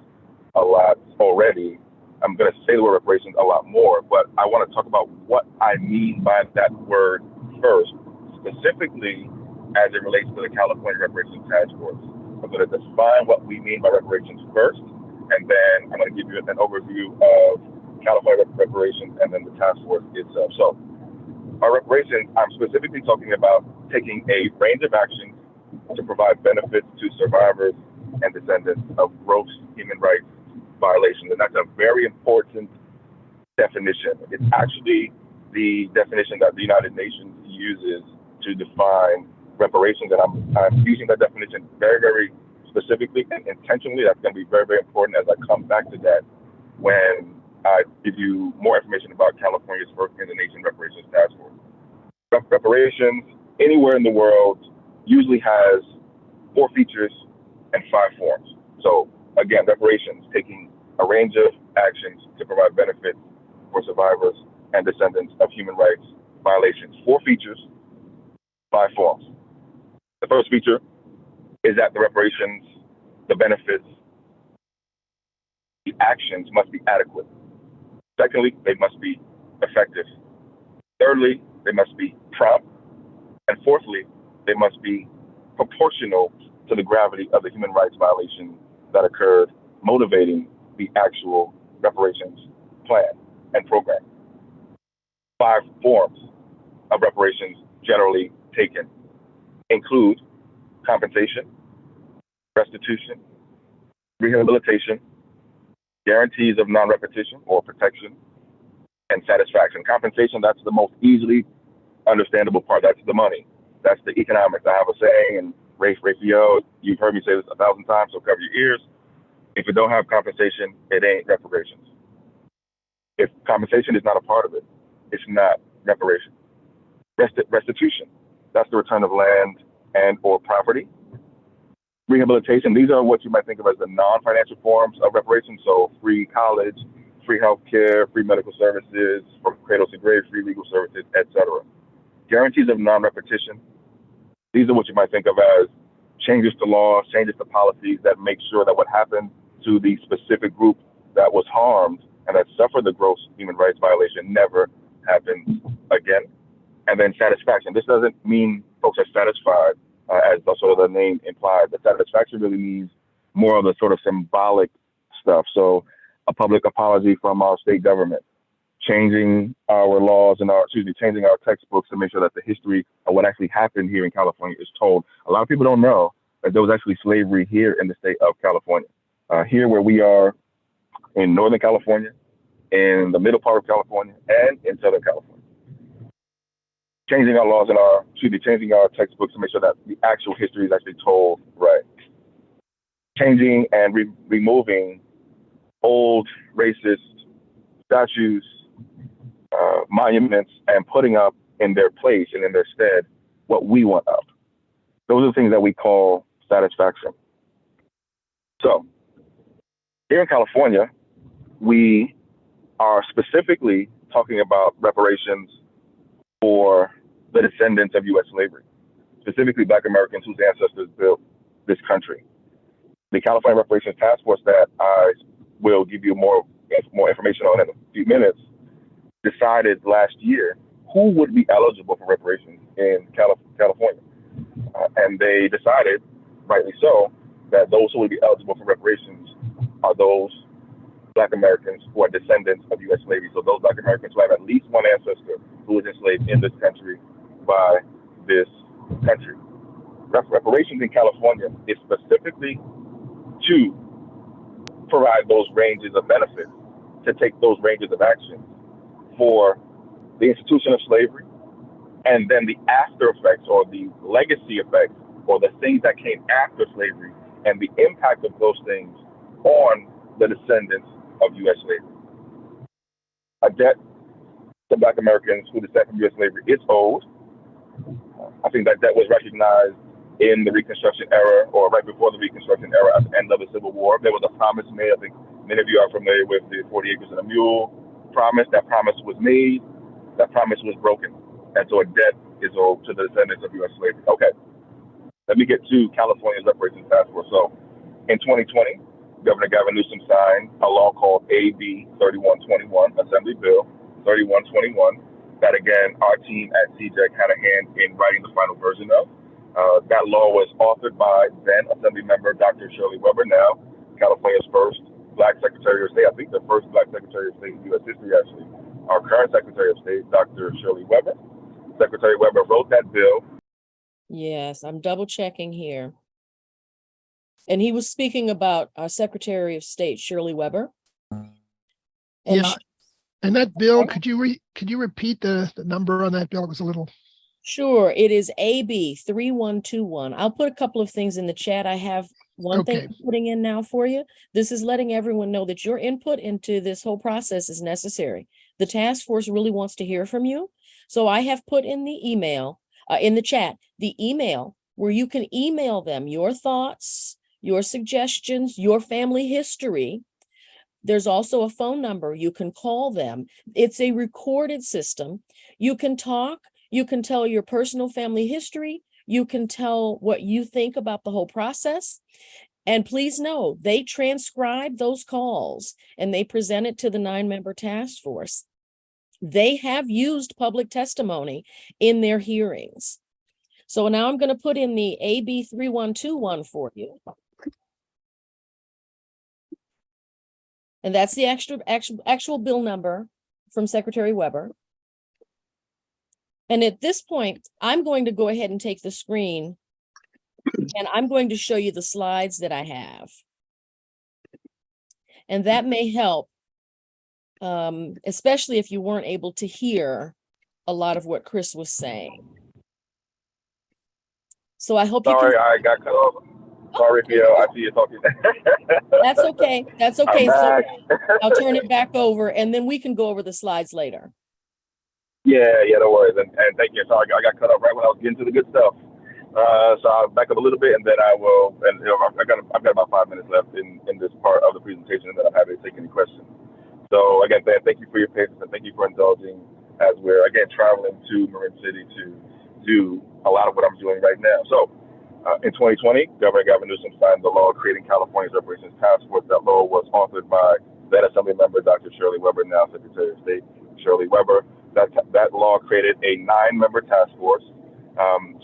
a lot already. I'm going to say the word reparations a lot more, but I want to talk about what I mean by that word first, specifically as it relates to the California Reparations Task Force. I'm going to define what we mean by reparations first, and then I'm going to give you an overview of California reparations and then the task force itself. So, our reparations, I'm specifically talking about taking a range of actions to provide benefits to survivors and descendants of gross human rights violations. And that's a very important definition. It's actually the definition that the United Nations uses to define reparations. And I'm using that definition very, very specifically and intentionally. That's going to be very, very important as I come back to that when I give you more information about California's First in the Nation Reparations Task Force. Reparations anywhere in the world usually has 4 features and 5 forms. So again, reparations, taking a range of actions to provide benefits for survivors and descendants of human rights violations. 4 features, 5 forms. The first feature is that the reparations, the benefits, the actions must be adequate. Secondly, they must be effective. Thirdly, they must be prompt. And fourthly, they must be proportional to the gravity of the human rights violation that occurred, motivating the actual reparations plan and program. 5 forms of reparations generally taken include compensation, restitution, rehabilitation, guarantees of non-repetition or protection, and satisfaction. Compensation, that's the most easily understandable part. That's the money. That's the economics. I have a saying, and ratio, you've heard me say this 1,000 times, so cover your ears. If it don't have compensation, it ain't reparations. If compensation is not a part of it, it's not reparation. Restitution, that's the return of land and or property. Rehabilitation, these are what you might think of as the non-financial forms of reparations, so free college, free health care, free medical services, from cradle to grave, free legal services, etc. Guarantees of non-repetition. These are what you might think of as changes to laws, changes to policies that make sure that what happened to the specific group that was harmed and that suffered the gross human rights violation never happens again. And then satisfaction. This doesn't mean folks are satisfied, as the sort of the name implied. The satisfaction really means more of the sort of symbolic stuff. So a public apology from our state government, changing our laws and changing our textbooks to make sure that the history of what actually happened here in California is told. A lot of people don't know that there was actually slavery here in the state of California. Here where we are in Northern California, in the middle part of California, and in Southern California. Changing our laws and changing our textbooks to make sure that the actual history is actually told right. Changing and removing old racist statues, monuments, and putting up in their place and in their stead what we want up. Those are the things that we call satisfaction. So here in California, we are specifically talking about reparations for the descendants of US slavery, specifically Black Americans whose ancestors built this country. The California Reparations Task Force that I will give you more information on in a few minutes decided last year who would be eligible for reparations in California. And they decided, rightly so, that those who would be eligible for reparations are those Black Americans who are descendants of US slavery. So those Black Americans who have at least one ancestor who was enslaved in this country by this country. Reparations in California is specifically to provide those ranges of benefits, to take those ranges of action for the institution of slavery, and then the after effects or the legacy effects or the things that came after slavery and the impact of those things on the descendants of US slavery. A debt to Black Americans who descend from US slavery is owed. I think that debt was recognized in the Reconstruction era or right before the Reconstruction era at the end of the Civil War. There was a promise made. I think many of you are familiar with the 40 acres and a mule promise. That promise was made. That promise was broken. And so a debt is owed to the descendants of US slavery. Okay. Let me get to California's Reparations Task Force. So in 2020, Governor Gavin Newsom signed a law called AB 3121, Assembly Bill 3121, that again, our team at CJEC had a hand in writing the final version of. That law was authored by then Assembly Member Dr. Shirley Weber, now California's first Black Secretary of State. I think the first Black Secretary of State in U.S. history, actually. Our current Secretary of State, Dr. Shirley Weber. Secretary Weber wrote that bill. Yes, I'm double checking here. And he was speaking about our Secretary of State, Shirley Weber. And Yeah. And that bill, could you repeat the number on that bill? It was a little. Sure, it is AB 3121. I'll put a couple of things in the chat. I have one thing I'm putting in now for you. This is letting everyone know that your input into this whole process is necessary. The task force really wants to hear from you. So I have put in the email, in the chat, the email where you can email them your thoughts, your suggestions, your family history. There's also a phone number. You can call them. It's a recorded system. You can talk. You can tell your personal family history. You can tell what you think about the whole process. And please know, they transcribe those calls and they present it to the 9-member task force. They have used public testimony in their hearings. So now I'm going to put in the AB 3121 for you. And that's the actual bill number from Secretary Weber. And at this point, I'm going to go ahead and take the screen and I'm going to show you the slides that I have. And that may help, especially if you weren't able to hear a lot of what Chris was saying. So I hope Sorry, I got cut off. Sorry, Theo, I see you talking. That's okay. That's okay. So I'll turn it back over and then we can go over the slides later. Yeah, no worries. And thank you. Sorry, I got cut off right when I was getting to the good stuff. So I'll back up a little bit and then I will, and I've got about 5 minutes left in this part of the presentation and then I'm happy to take any questions. So again, Ben, thank you for your patience and thank you for indulging as we're again traveling to Marin City to do a lot of what I'm doing right now. So in 2020, Governor Gavin Newsom signed the law creating California's Reparations Task Force. That law was authored by then Assembly Member Dr. Shirley Weber, now Secretary of State Shirley Weber. That law created a 9-member task force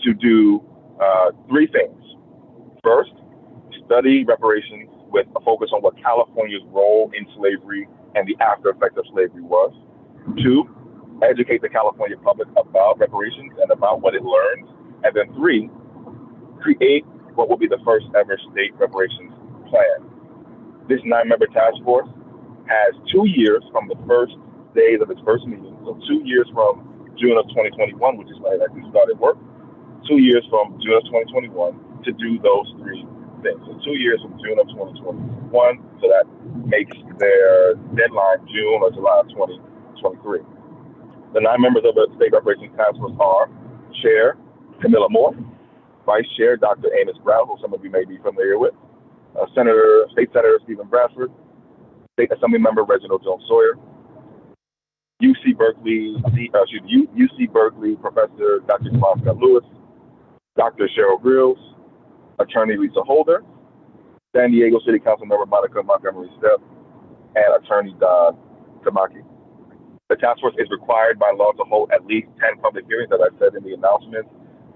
to do 3 things. First, study reparations with a focus on what California's role in slavery and the after effects of slavery was. 2, educate the California public about reparations and about what it learns. And then 3, create what will be the first ever state reparations plan. This 9-member task force has 2 years from the first days of its first meeting, so 2 years from June of 2021, which is when it actually started work, 2 years from June of 2021 to do those 3 things. So 2 years from June of 2021, so that makes their deadline June or July of 2023. The 9 members of the State Reparations Task Force are Chair Camilla Moore, Vice Chair Dr. Amos Brown, who some of you may be familiar with, State Senator Stephen Bradford, State Assembly Member Reginald Jones Sawyer, UC Berkeley Professor Dr. Jamal Scott Lewis, Dr. Cheryl Grills, Attorney Lisa Holder, San Diego City Council Member Monica Montgomery Stepp, and Attorney Don Tamaki. The task force is required by law to hold at least 10 public hearings, as I said in the announcement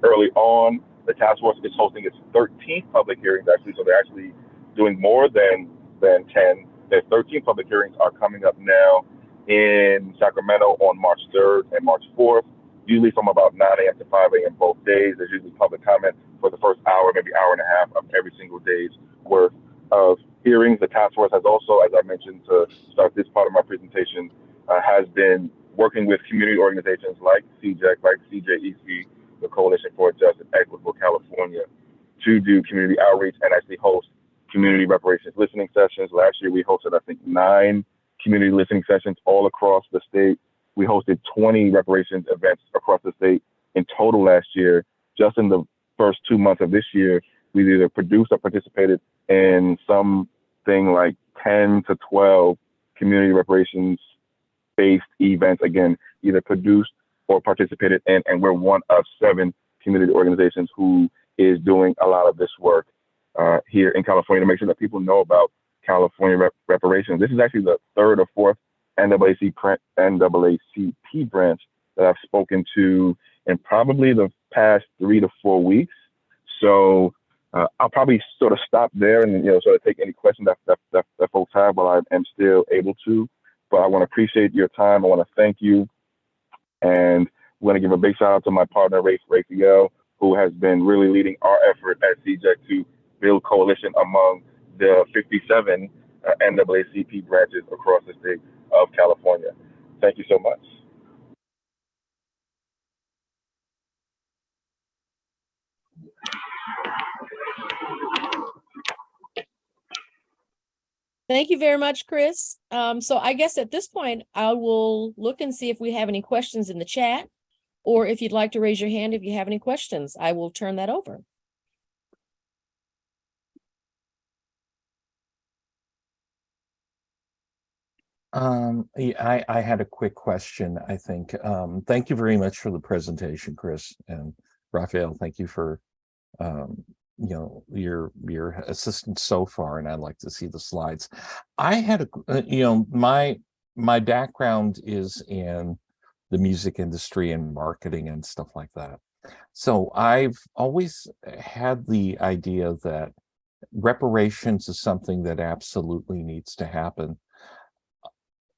early on. The task force is hosting its 13th public hearings, actually, so they're actually doing more than 10. Their 13 public hearings are coming up now in Sacramento on March 3rd and March 4th, usually from about 9 a.m. to 5 a.m. both days. There's usually public comment for the first hour, maybe hour and a half of every single day's worth of hearings. The task force has also, as I mentioned to start this part of my presentation, has been working with community organizations like CJEC, like CJEC, the Coalition for Just and Equitable California, to do community outreach and actually host community reparations listening sessions. Last year, we hosted, I think, 9 community listening sessions all across the state. We hosted 20 reparations events across the state in total last year. Just in the first 2 months of this year, we either produced or participated in something like 10 to 12 community reparations-based events, again, either produced or participated in, and we're one of 7 community organizations who is doing a lot of this work here in California to make sure that people know about California reparations. This is actually the 3rd or 4th NAACP branch that I've spoken to in probably the past 3 to 4 weeks. So I'll probably sort of stop there and sort of take any questions that folks have while I am still able to. But I want to appreciate your time. I want to thank you. And we're going to give a big shout out to my partner, Raphael, who has been really leading our effort at CJEC to build coalition among the 57 NAACP branches across the state of California. Thank you so much. Thank you very much, Chris. So I guess at this point, I will look and see if we have any questions in the chat, or if you'd like to raise your hand if you have any questions, I will turn that over. I had a quick question, I think. Thank you very much for the presentation, Chris, and Raphael, thank you for your assistance so far, and I'd like to see the slides. I had my background is in the music industry and marketing and stuff like that. So I've always had the idea that reparations is something that absolutely needs to happen.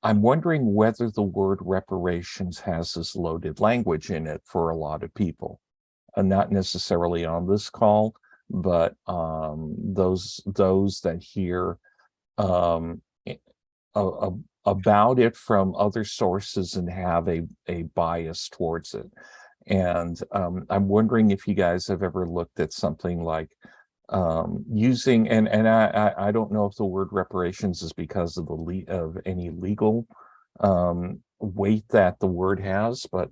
I'm wondering whether the word reparations has this loaded language in it for a lot of people, not necessarily on this call, but those that hear about it from other sources and have a bias towards it. And I'm wondering if you guys have ever looked at something like using, and I don't know if the word reparations is because of any legal weight that the word has, but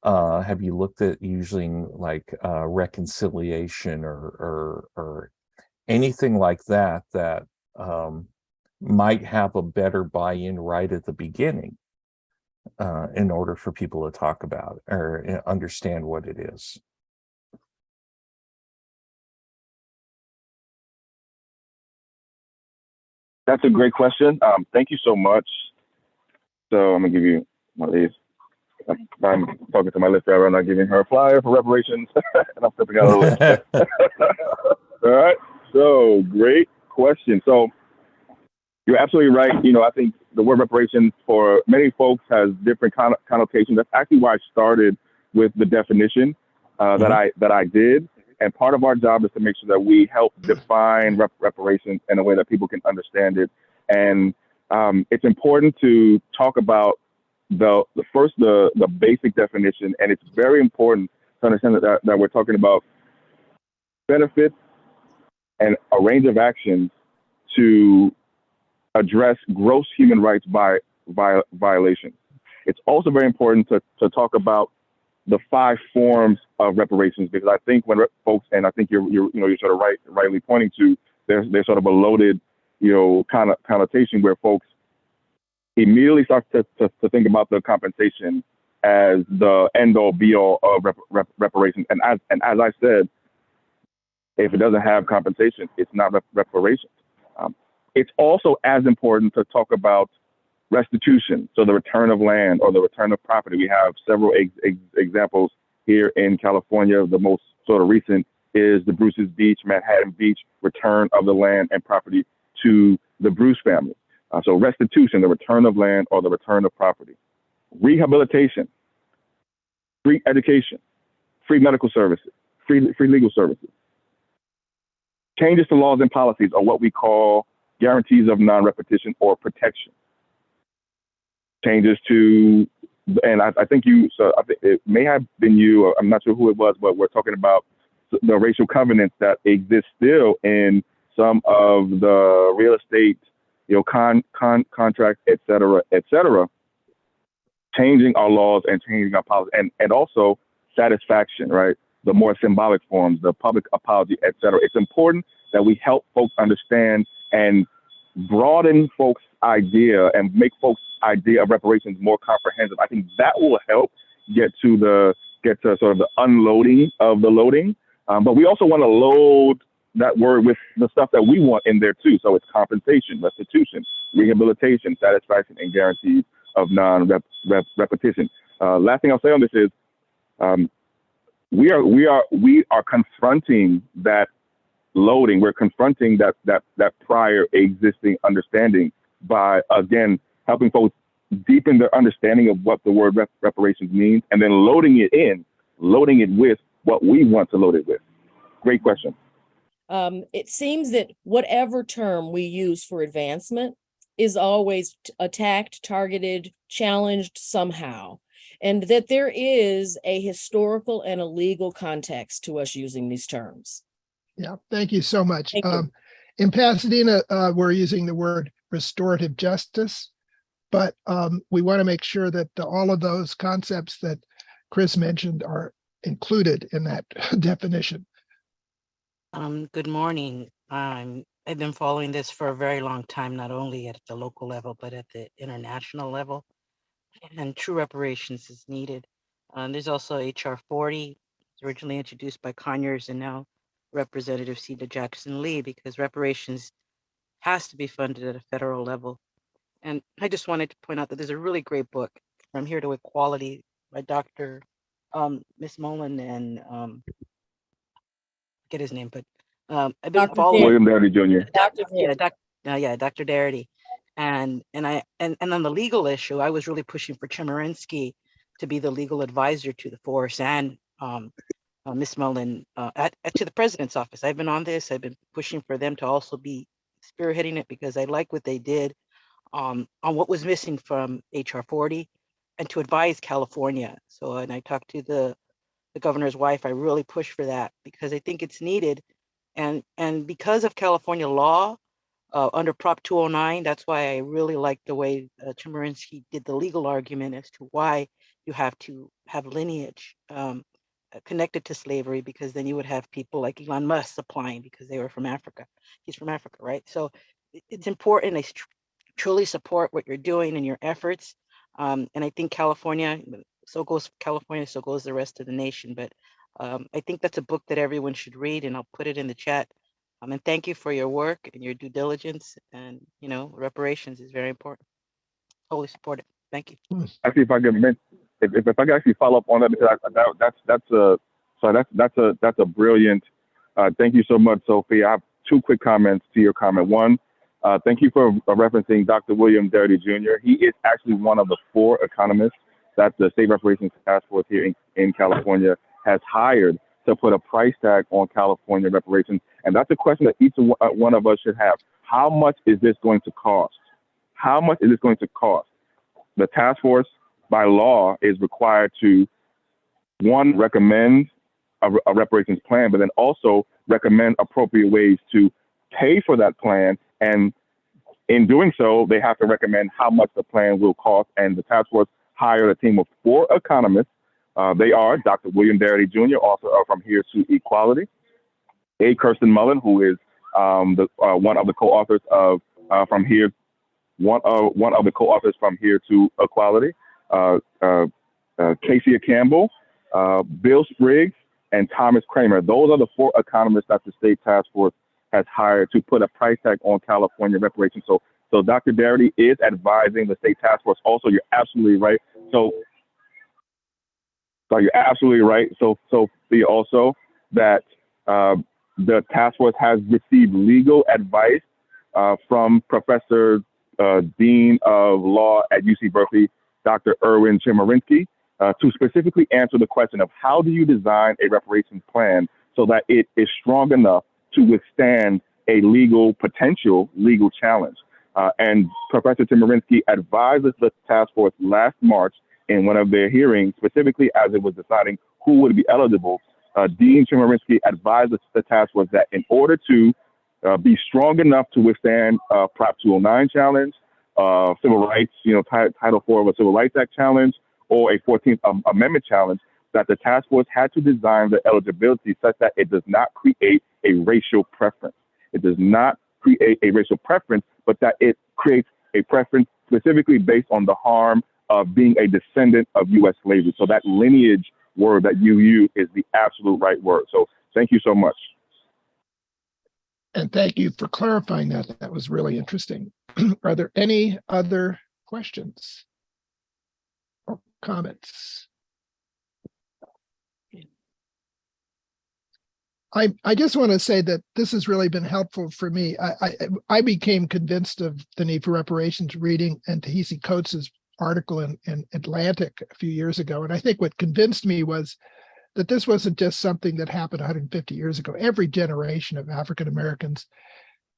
have you looked at using like reconciliation or anything like that might have a better buy-in right at the beginning in order for people to talk about or understand what it is. That's a great question. Thank you so much. So I'm gonna give you one of these. I'm talking to my list driver. I'm not giving her a flyer for reparations, and I'm stepping out of the list. All right. So great question. So you're absolutely right. You know, I think the word reparations for many folks has different connotations. That's actually why I started with the definition that I did. And part of our job is to make sure that we help define reparations in a way that people can understand it. And it's important to talk about the basic definition. And it's very important to understand that we're talking about benefits and a range of actions to address gross human rights violations. It's also very important to talk about the 5 forms of reparations, because I think when folks, and I think you're sort of rightly pointing to, there's sort of a loaded, kind of connotation where folks immediately start to think about the compensation as the end all be all of reparations. And as I said, if it doesn't have compensation, it's not reparations. It's also as important to talk about restitution, so the return of land or the return of property. We have several examples here in California. The most sort of recent is the Bruce's Beach, Manhattan Beach, return of the land and property to the Bruce family. So restitution, the return of land or the return of property. Rehabilitation, free education, free medical services, free legal services. Changes to laws and policies are what we call guarantees of non-repetition or protection. Changes to, and I think it may have been you, or I'm not sure who it was, but we're talking about the racial covenants that exist still in some of the real estate, contracts, et cetera, changing our laws and changing our policy, and also satisfaction, right? The more symbolic forms, the public apology, et cetera. It's important that we help folks understand and broaden folks' idea and make folks' idea of reparations more comprehensive. I think that will help get to sort of the unloading of the loading. But we also want to load that word with the stuff that we want in there too. So it's compensation, restitution, rehabilitation, satisfaction, and guarantees of non-repetition. Last thing I'll say on this is we are confronting that loading. We're confronting that prior existing understanding by, again, helping folks deepen their understanding of what the word reparations means, and then loading it with what we want to load it with. Great question. It seems that whatever term we use for advancement is always attacked, targeted, challenged somehow, and that there is a historical and a legal context to us using these terms. Yeah, thank you so much. Thank you. In Pasadena, we're using the word restorative justice, but we want to make sure that all of those concepts that Chris mentioned are included in that definition. Good morning. I've been following this for a very long time, not only at the local level, but at the international level. And true reparations is needed. There's also HR 40, originally introduced by Conyers and now Representative Cedar Jackson Lee, because reparations has to be funded at a federal level. And I just wanted to point out that there's a really great book, From Here to Equality, by Dr. Miss Mullen and get his name, but I've been Dr. following William Darity Jr. Dr. Darity, and on the legal issue, I was really pushing for Chemerinsky to be the legal advisor to the force and Miss Mullen to the president's office. I've been on this. I've been pushing for them to also be spearheading it because I like what they did on what was missing from HR 40 and to advise California. So, and I talked to the governor's wife. I really push for that because I think it's needed. And because of California law under Prop 209, that's why I really like the way Chemerinsky did the legal argument as to why you have to have lineage connected to slavery, because then you would have people like Elon Musk applying because they were from Africa. He's from Africa, right? So it's important. I truly support what you're doing and your efforts. And I think California, so goes California, so goes the rest of the nation. But I think that's a book that everyone should read, and I'll put it in the chat. And thank you for your work and your due diligence. And, reparations is very important. Totally support it. Thank you. Actually, if I could if I could actually follow up on that, because that's a brilliant. Thank you so much, Sophie. I have two quick comments to your comment. One, thank you for referencing Dr. William Darity Jr. He is actually one of the 4 economists that the State Reparations Task Force here in California has hired to put a price tag on California reparations. And that's a question that each one of us should have. How much is this going to cost? How much is this going to cost? The task force, by law, is required to, one, recommend a reparations plan, but then also recommend appropriate ways to pay for that plan. And in doing so, they have to recommend how much the plan will cost. And the task force hired a team of 4 economists. They are Dr. William Darity Jr., author of From Here to Equality, A. Kirsten Mullen, who is one of the co-authors of From Here, one of the co-authors From Here to Equality, Casey Campbell, Bill Spriggs, and Thomas Kramer. Those are the 4 economists that the state task force has hired to put a price tag on California reparations. So Dr. Darity is advising the state task force. Also, you're absolutely right. So you're absolutely right. So also that the task force has received legal advice from Professor Dean of Law at UC Berkeley, Dr. Erwin Chemerinsky, to specifically answer the question of how do you design a reparations plan so that it is strong enough to withstand a potential legal challenge. And Professor Chemerinsky advised the task force last March in one of their hearings, specifically as it was deciding who would be eligible. Dean Chemerinsky advised the task force that in order to be strong enough to withstand Prop 209 challenge, civil rights, Title IV of a Civil Rights Act challenge, or a 14th Amendment challenge, that the task force had to design the eligibility such that it does not create a racial preference. It does not create a racial preference, but that it creates a preference specifically based on the harm of being a descendant of US slavery. So that lineage word that you use is the absolute right word. So thank you so much. And thank you for clarifying that. That was really interesting. Are there any other questions or comments? I just want to say that this has really been helpful for me. I became convinced of the need for reparations reading Ta-Nehisi Coates' article in Atlantic a few years ago. And I think what convinced me was that this wasn't just something that happened 150 years ago. Every generation of African Americans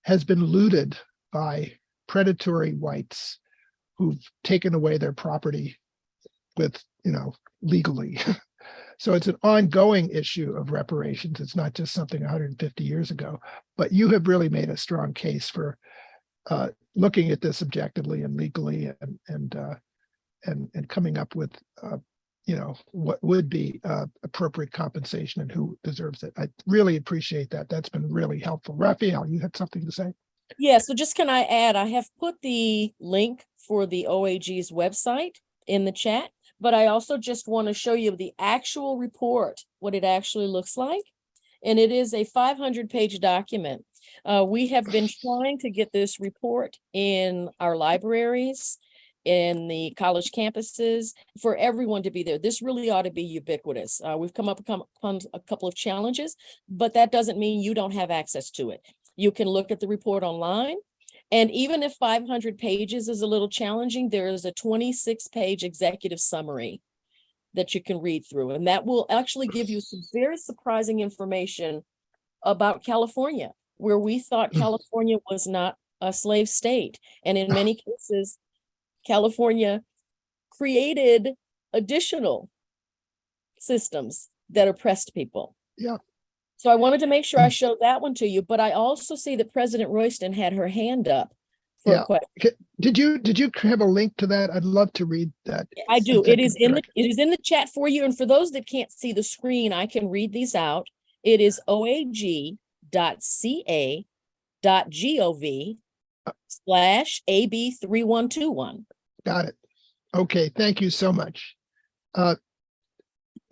has been looted by predatory whites who've taken away their property with, legally. So it's an ongoing issue of reparations. It's not just something 150 years ago, but you have really made a strong case for looking at this objectively and legally and coming up with, what would be appropriate compensation and who deserves it. I really appreciate that. That's been really helpful. Raphael, you had something to say? Yeah, so just can I add, I have put the link for the OAG's website in the chat, but I also just want to show you the actual report, what it actually looks like. And it is a 500-page document. We have been trying to get this report in our libraries, in the college campuses, for everyone to be there. This really ought to be ubiquitous. We've come upon a couple of challenges, but that doesn't mean you don't have access to it. You can look at the report online. And even if 500 pages is a little challenging, there is a 26-page executive summary that you can read through. And that will actually give you some very surprising information about California, where we thought California was not a slave state. And in many cases, California created additional systems that oppressed people. Yeah. So I wanted to make sure I showed that one to you, but I also see that President Royston had her hand up for a question. Did you have a link to that? I'd love to read that. I do. It is in the chat for you. And for those that can't see the screen, I can read these out. It is oag.ca.gov AB 3121. Got it. Okay, thank you so much.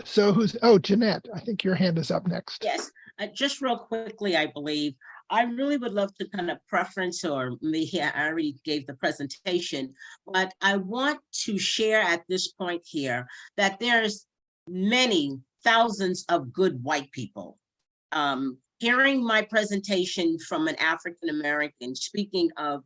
So Jeanette, I think your hand is up next. Yes, just real quickly, I believe, I really would love to kind of preference, or maybe I already gave the presentation, but I want to share at this point here that there's many thousands of good white people. Hearing my presentation from an African-American, speaking of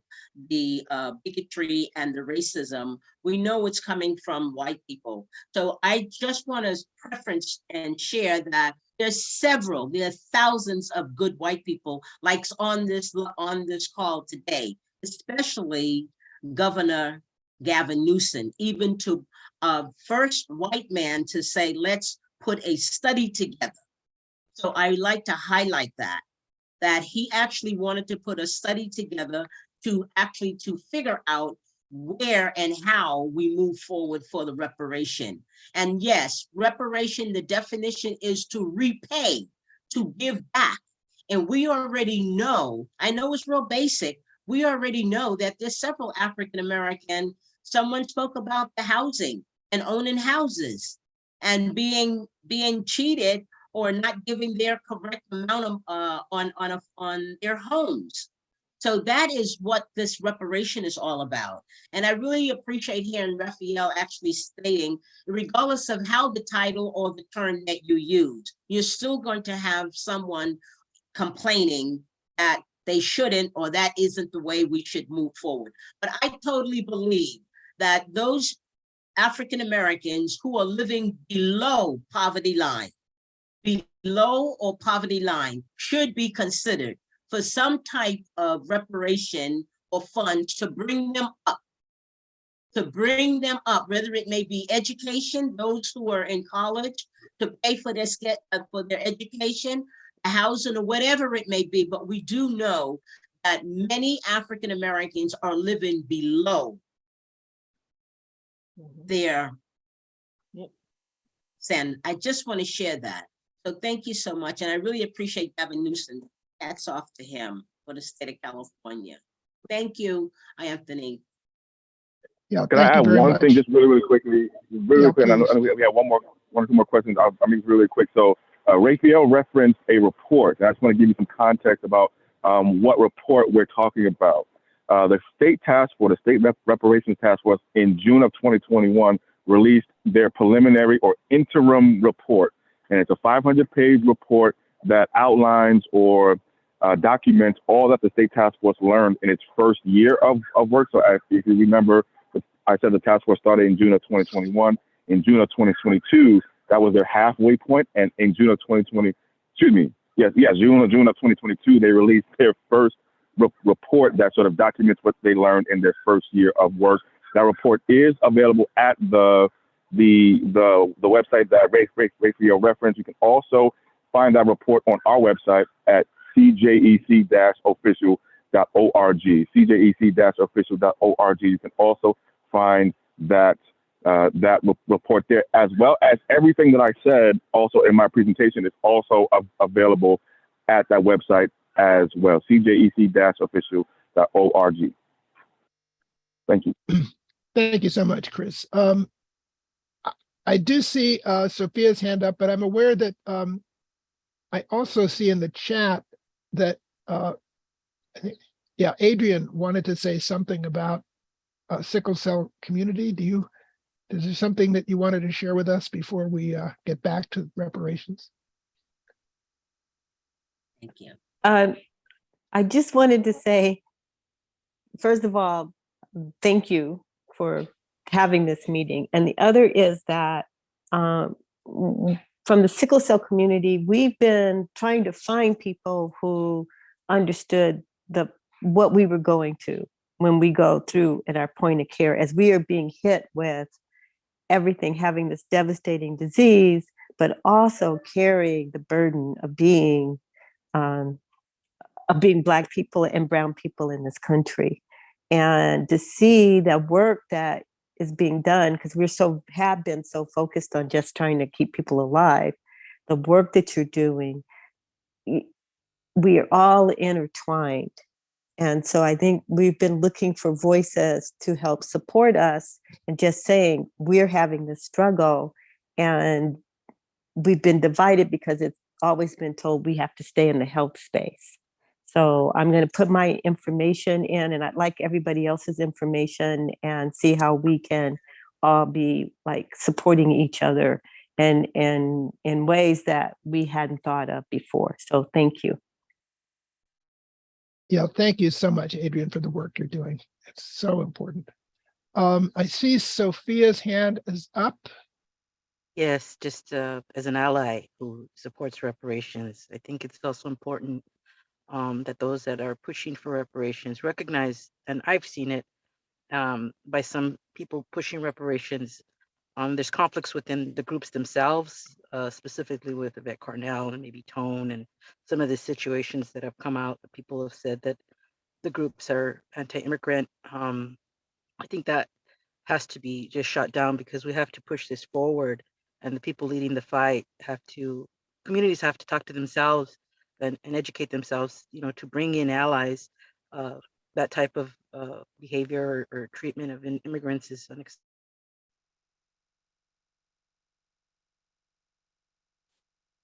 the bigotry and the racism, we know it's coming from white people. So I just want to preference and share that there are thousands of good white people like on this call today, especially Governor Gavin Newsom, even to first white man to say, let's put a study together. So I like to highlight that he actually wanted to put a study together to figure out where and how we move forward for the reparation. And yes, reparation, the definition is to repay, to give back. And we already know, I know it's real basic, we already know that there's several African-American, someone spoke about the housing and owning houses and being cheated or not giving their correct amount of on their homes. So that is what this reparation is all about. And I really appreciate hearing Raphael actually stating, regardless of how the title or the term that you use, you're still going to have someone complaining that they shouldn't, or that isn't the way we should move forward. But I totally believe that those African Americans who are living below poverty line, should be considered for some type of reparation or funds to bring them up, whether it may be education, those who are in college, to pay for their education, housing, or whatever it may be. But we do know that many African Americans are living below their standard. I just want to share that. So thank you so much. And I really appreciate Gavin Newsom. Hats off to him for the state of California. Thank you, Anthony. Yeah, Can I add one thing just really quickly? Really quick. I know we have one or two more questions. I'll make really quick. So Raphael referenced a report. And I just want to give you some context about what report we're talking about. The state task force, the state reparations task force in June of 2021 released their preliminary or interim report. And it's a 500-page report that outlines or documents all that the state task force learned in its first year of work. So if you remember, I said the task force started in June of 2021. In June of 2022, that was their halfway point. And in June of 2022, they released their first report that sort of documents what they learned in their first year of work. That report is available at the website that Raphael referenced. You can also find that report on our website at CJEC-official.org. CJEC-official.org. You can also find that report there, as well as everything that I said also in my presentation is also available at that website as well. CJEC-official.org. Thank you. Thank you so much, Chris. I do see Sophia's hand up, but I'm aware that I also see in the chat that Adrian wanted to say something about sickle cell community. Is there something that you wanted to share with us before we get back to reparations? Thank you. I just wanted to say, first of all, thank you for having this meeting. And the other is that from the sickle cell community, we've been trying to find people who understood what we were going to when we go through at our point of care, as we are being hit with everything, having this devastating disease, but also carrying the burden of being Black people and brown people in this country. And to see that work that is being done, because have been so focused on just trying to keep people alive, the work that you're doing, we are all intertwined And so I think we've been looking for voices to help support us and just saying we're having this struggle, and we've been divided because it's always been told we have to stay in the health space. So I'm going to put my information in, and I'd like everybody else's information, and see how we can all be like supporting each other and in ways that we hadn't thought of before. So thank you. Yeah, thank you so much, Adrian, for the work you're doing. It's so important. I see Sophia's hand is up. Yes, just as an ally who supports reparations, I think it's also important that those that are pushing for reparations recognize, and I've seen it by some people pushing reparations. There's conflicts within the groups themselves, specifically with Yvette Carnell and maybe Tone and some of the situations that have come out. People have said that the groups are anti-immigrant. I think that has to be just shut down, because we have to push this forward, and the people leading the fight communities have to talk to themselves and educate themselves, to bring in allies. That type of behavior or treatment of immigrants is unacceptable.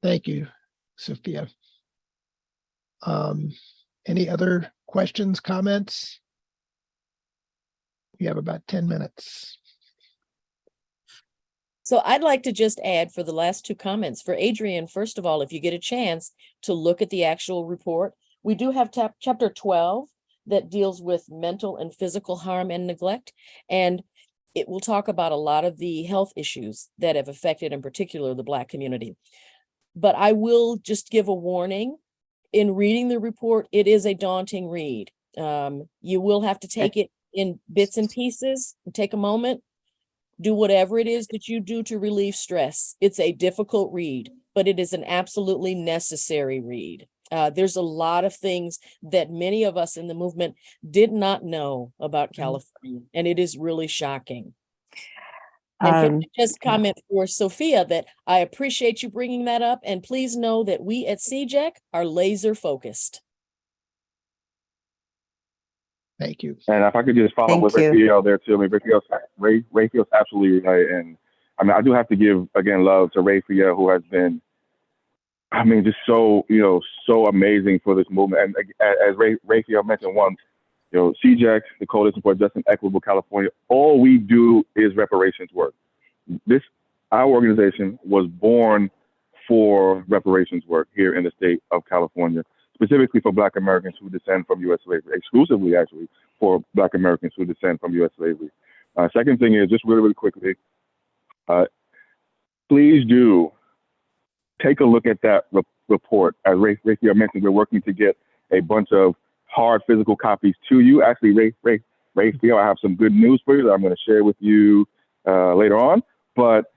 Thank you, Sophia. Any other questions, comments? We have about 10 minutes. So I'd like to just add for the last two comments for Adrian, first of all, if you get a chance to look at the actual report, we do have chapter 12 that deals with mental and physical harm and neglect. And it will talk about a lot of the health issues that have affected, in particular, the Black community. But I will just give a warning. In reading the report, it is a daunting read. You will have to take it in bits and pieces and take a moment. Do whatever it is that you do to relieve stress. It's a difficult read, but it is an absolutely necessary read. There's a lot of things that many of us in the movement did not know about California, and it is really shocking. And can I just comment for Sophia that I appreciate you bringing that up, and please know that we at CJEC are laser focused. Thank you. And if I could just follow up with Thank you. Raphael there too. I mean, Raphael's absolutely right. And I mean, I do have to give, again, love to Raphael, who has been, I mean, just so, so amazing for this movement. And as Raphael mentioned once, CJEC, the Coalition for Just and Equitable California, all we do is reparations work. Our organization was born for reparations work here in the state of California, specifically for Black Americans who descend from US slavery, exclusively actually for Black Americans who descend from US slavery. Second thing is, just really, really quickly, please do take a look at that report. As Raphael mentioned, we're working to get a bunch of hard physical copies to you. Actually, Raphael, I have some good news for you that I'm going to share with you later on. But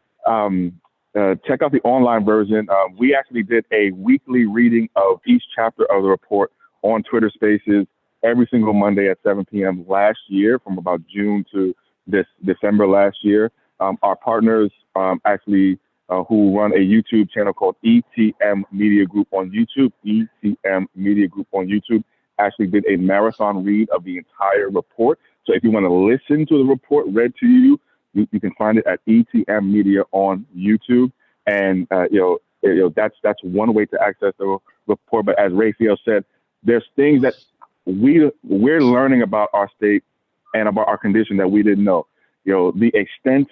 check out the online version. We actually did a weekly reading of each chapter of the report on Twitter Spaces every single Monday at 7 p.m. last year, from about June to this December last year. Our partners actually who run a YouTube channel called ETM Media Group on YouTube, ETM Media Group on YouTube, actually did a marathon read of the entire report. So if you want to listen to the report read to you, you can find it at ETM Media on YouTube. And that's one way to access the report. But as Raphael said, there's things that we're learning about our state and about our condition that we didn't know. The extent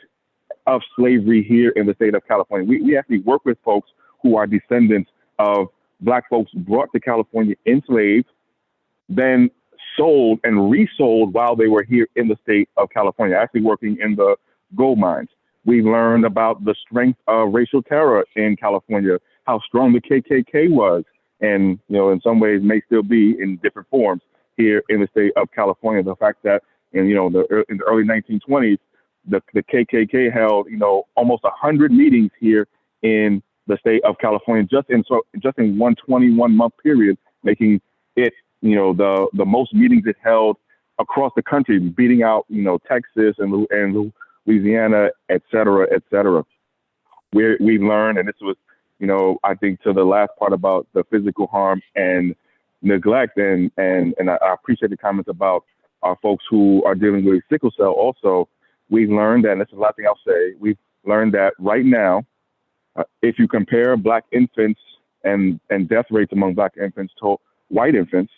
of slavery here in the state of California. We actually work with folks who are descendants of Black folks brought to California enslaved, then sold and resold while they were here in the state of California, actually working in the gold mines. We've learned about the strength of racial terror in California, how strong the KKK was, and in some ways may still be in different forms here in the state of California. The fact that in the early 1920s, the KKK held almost 100 meetings here in the state of California just in one 21-month period, making it the most meetings it held across the country, beating out Texas and Louisiana, et cetera, et cetera. We learned, and this was I think to the last part about the physical harm and neglect. And I appreciate the comments about our folks who are dealing with sickle cell. Also, we've learned that, and this is the last thing I'll say, we've learned that right now, if you compare Black infants and death rates among Black infants to white infants,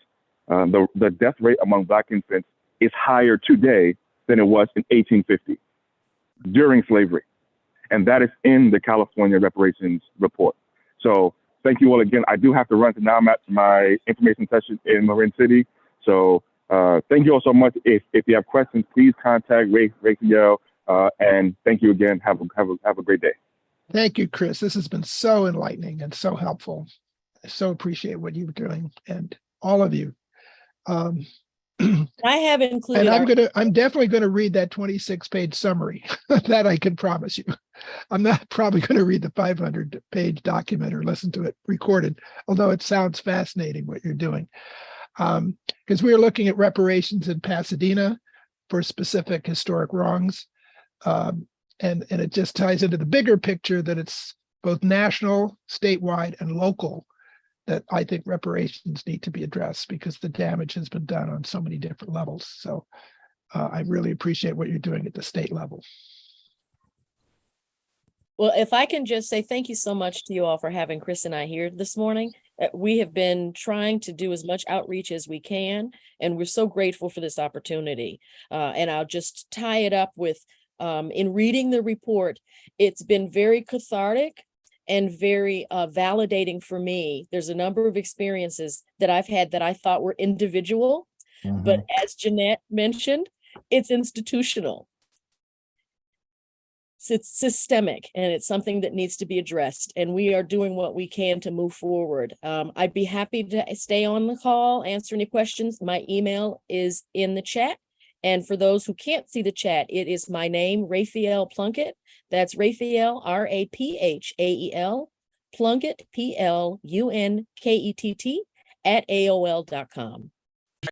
the death rate among Black infants is higher today than it was in 1850 during slavery. And that is in the California reparations report. So thank you all again. I do have to run, so now I'm at my information session in Marin City. So thank you all so much. If you have questions, please contact Raphael. And thank you again. Have a great day. Thank you, Chris. This has been so enlightening and so helpful. I so appreciate what you're doing, and all of you. I have included. And I'm definitely gonna read that 26-page summary. That I can promise you. I'm not probably gonna read the 500-page document or listen to it recorded, although it sounds fascinating what you're doing. Because we are looking at reparations in Pasadena for specific historic wrongs. And it just ties into the bigger picture that it's both national, statewide, and local, that I think reparations need to be addressed because the damage has been done on so many different levels. So I really appreciate what you're doing at the state level. Well, if I can just say thank you so much to you all for having Chris and I here this morning. We have been trying to do as much outreach as we can, and we're so grateful for this opportunity. And I'll just tie it up with, in reading the report, it's been very cathartic and very validating for me. There's a number of experiences that I've had that I thought were individual, but as Jeanette mentioned, it's institutional. It's systemic, and it's something that needs to be addressed, and we are doing what we can to move forward. I'd be happy to stay on the call, answer any questions. My email is in the chat. And for those who can't see the chat, it is my name, Raphael Plunkett. That's Raphael, R-A-P-H-A-E-L, Plunkett, P-L-U-N-K-E-T-T, @AOL.com.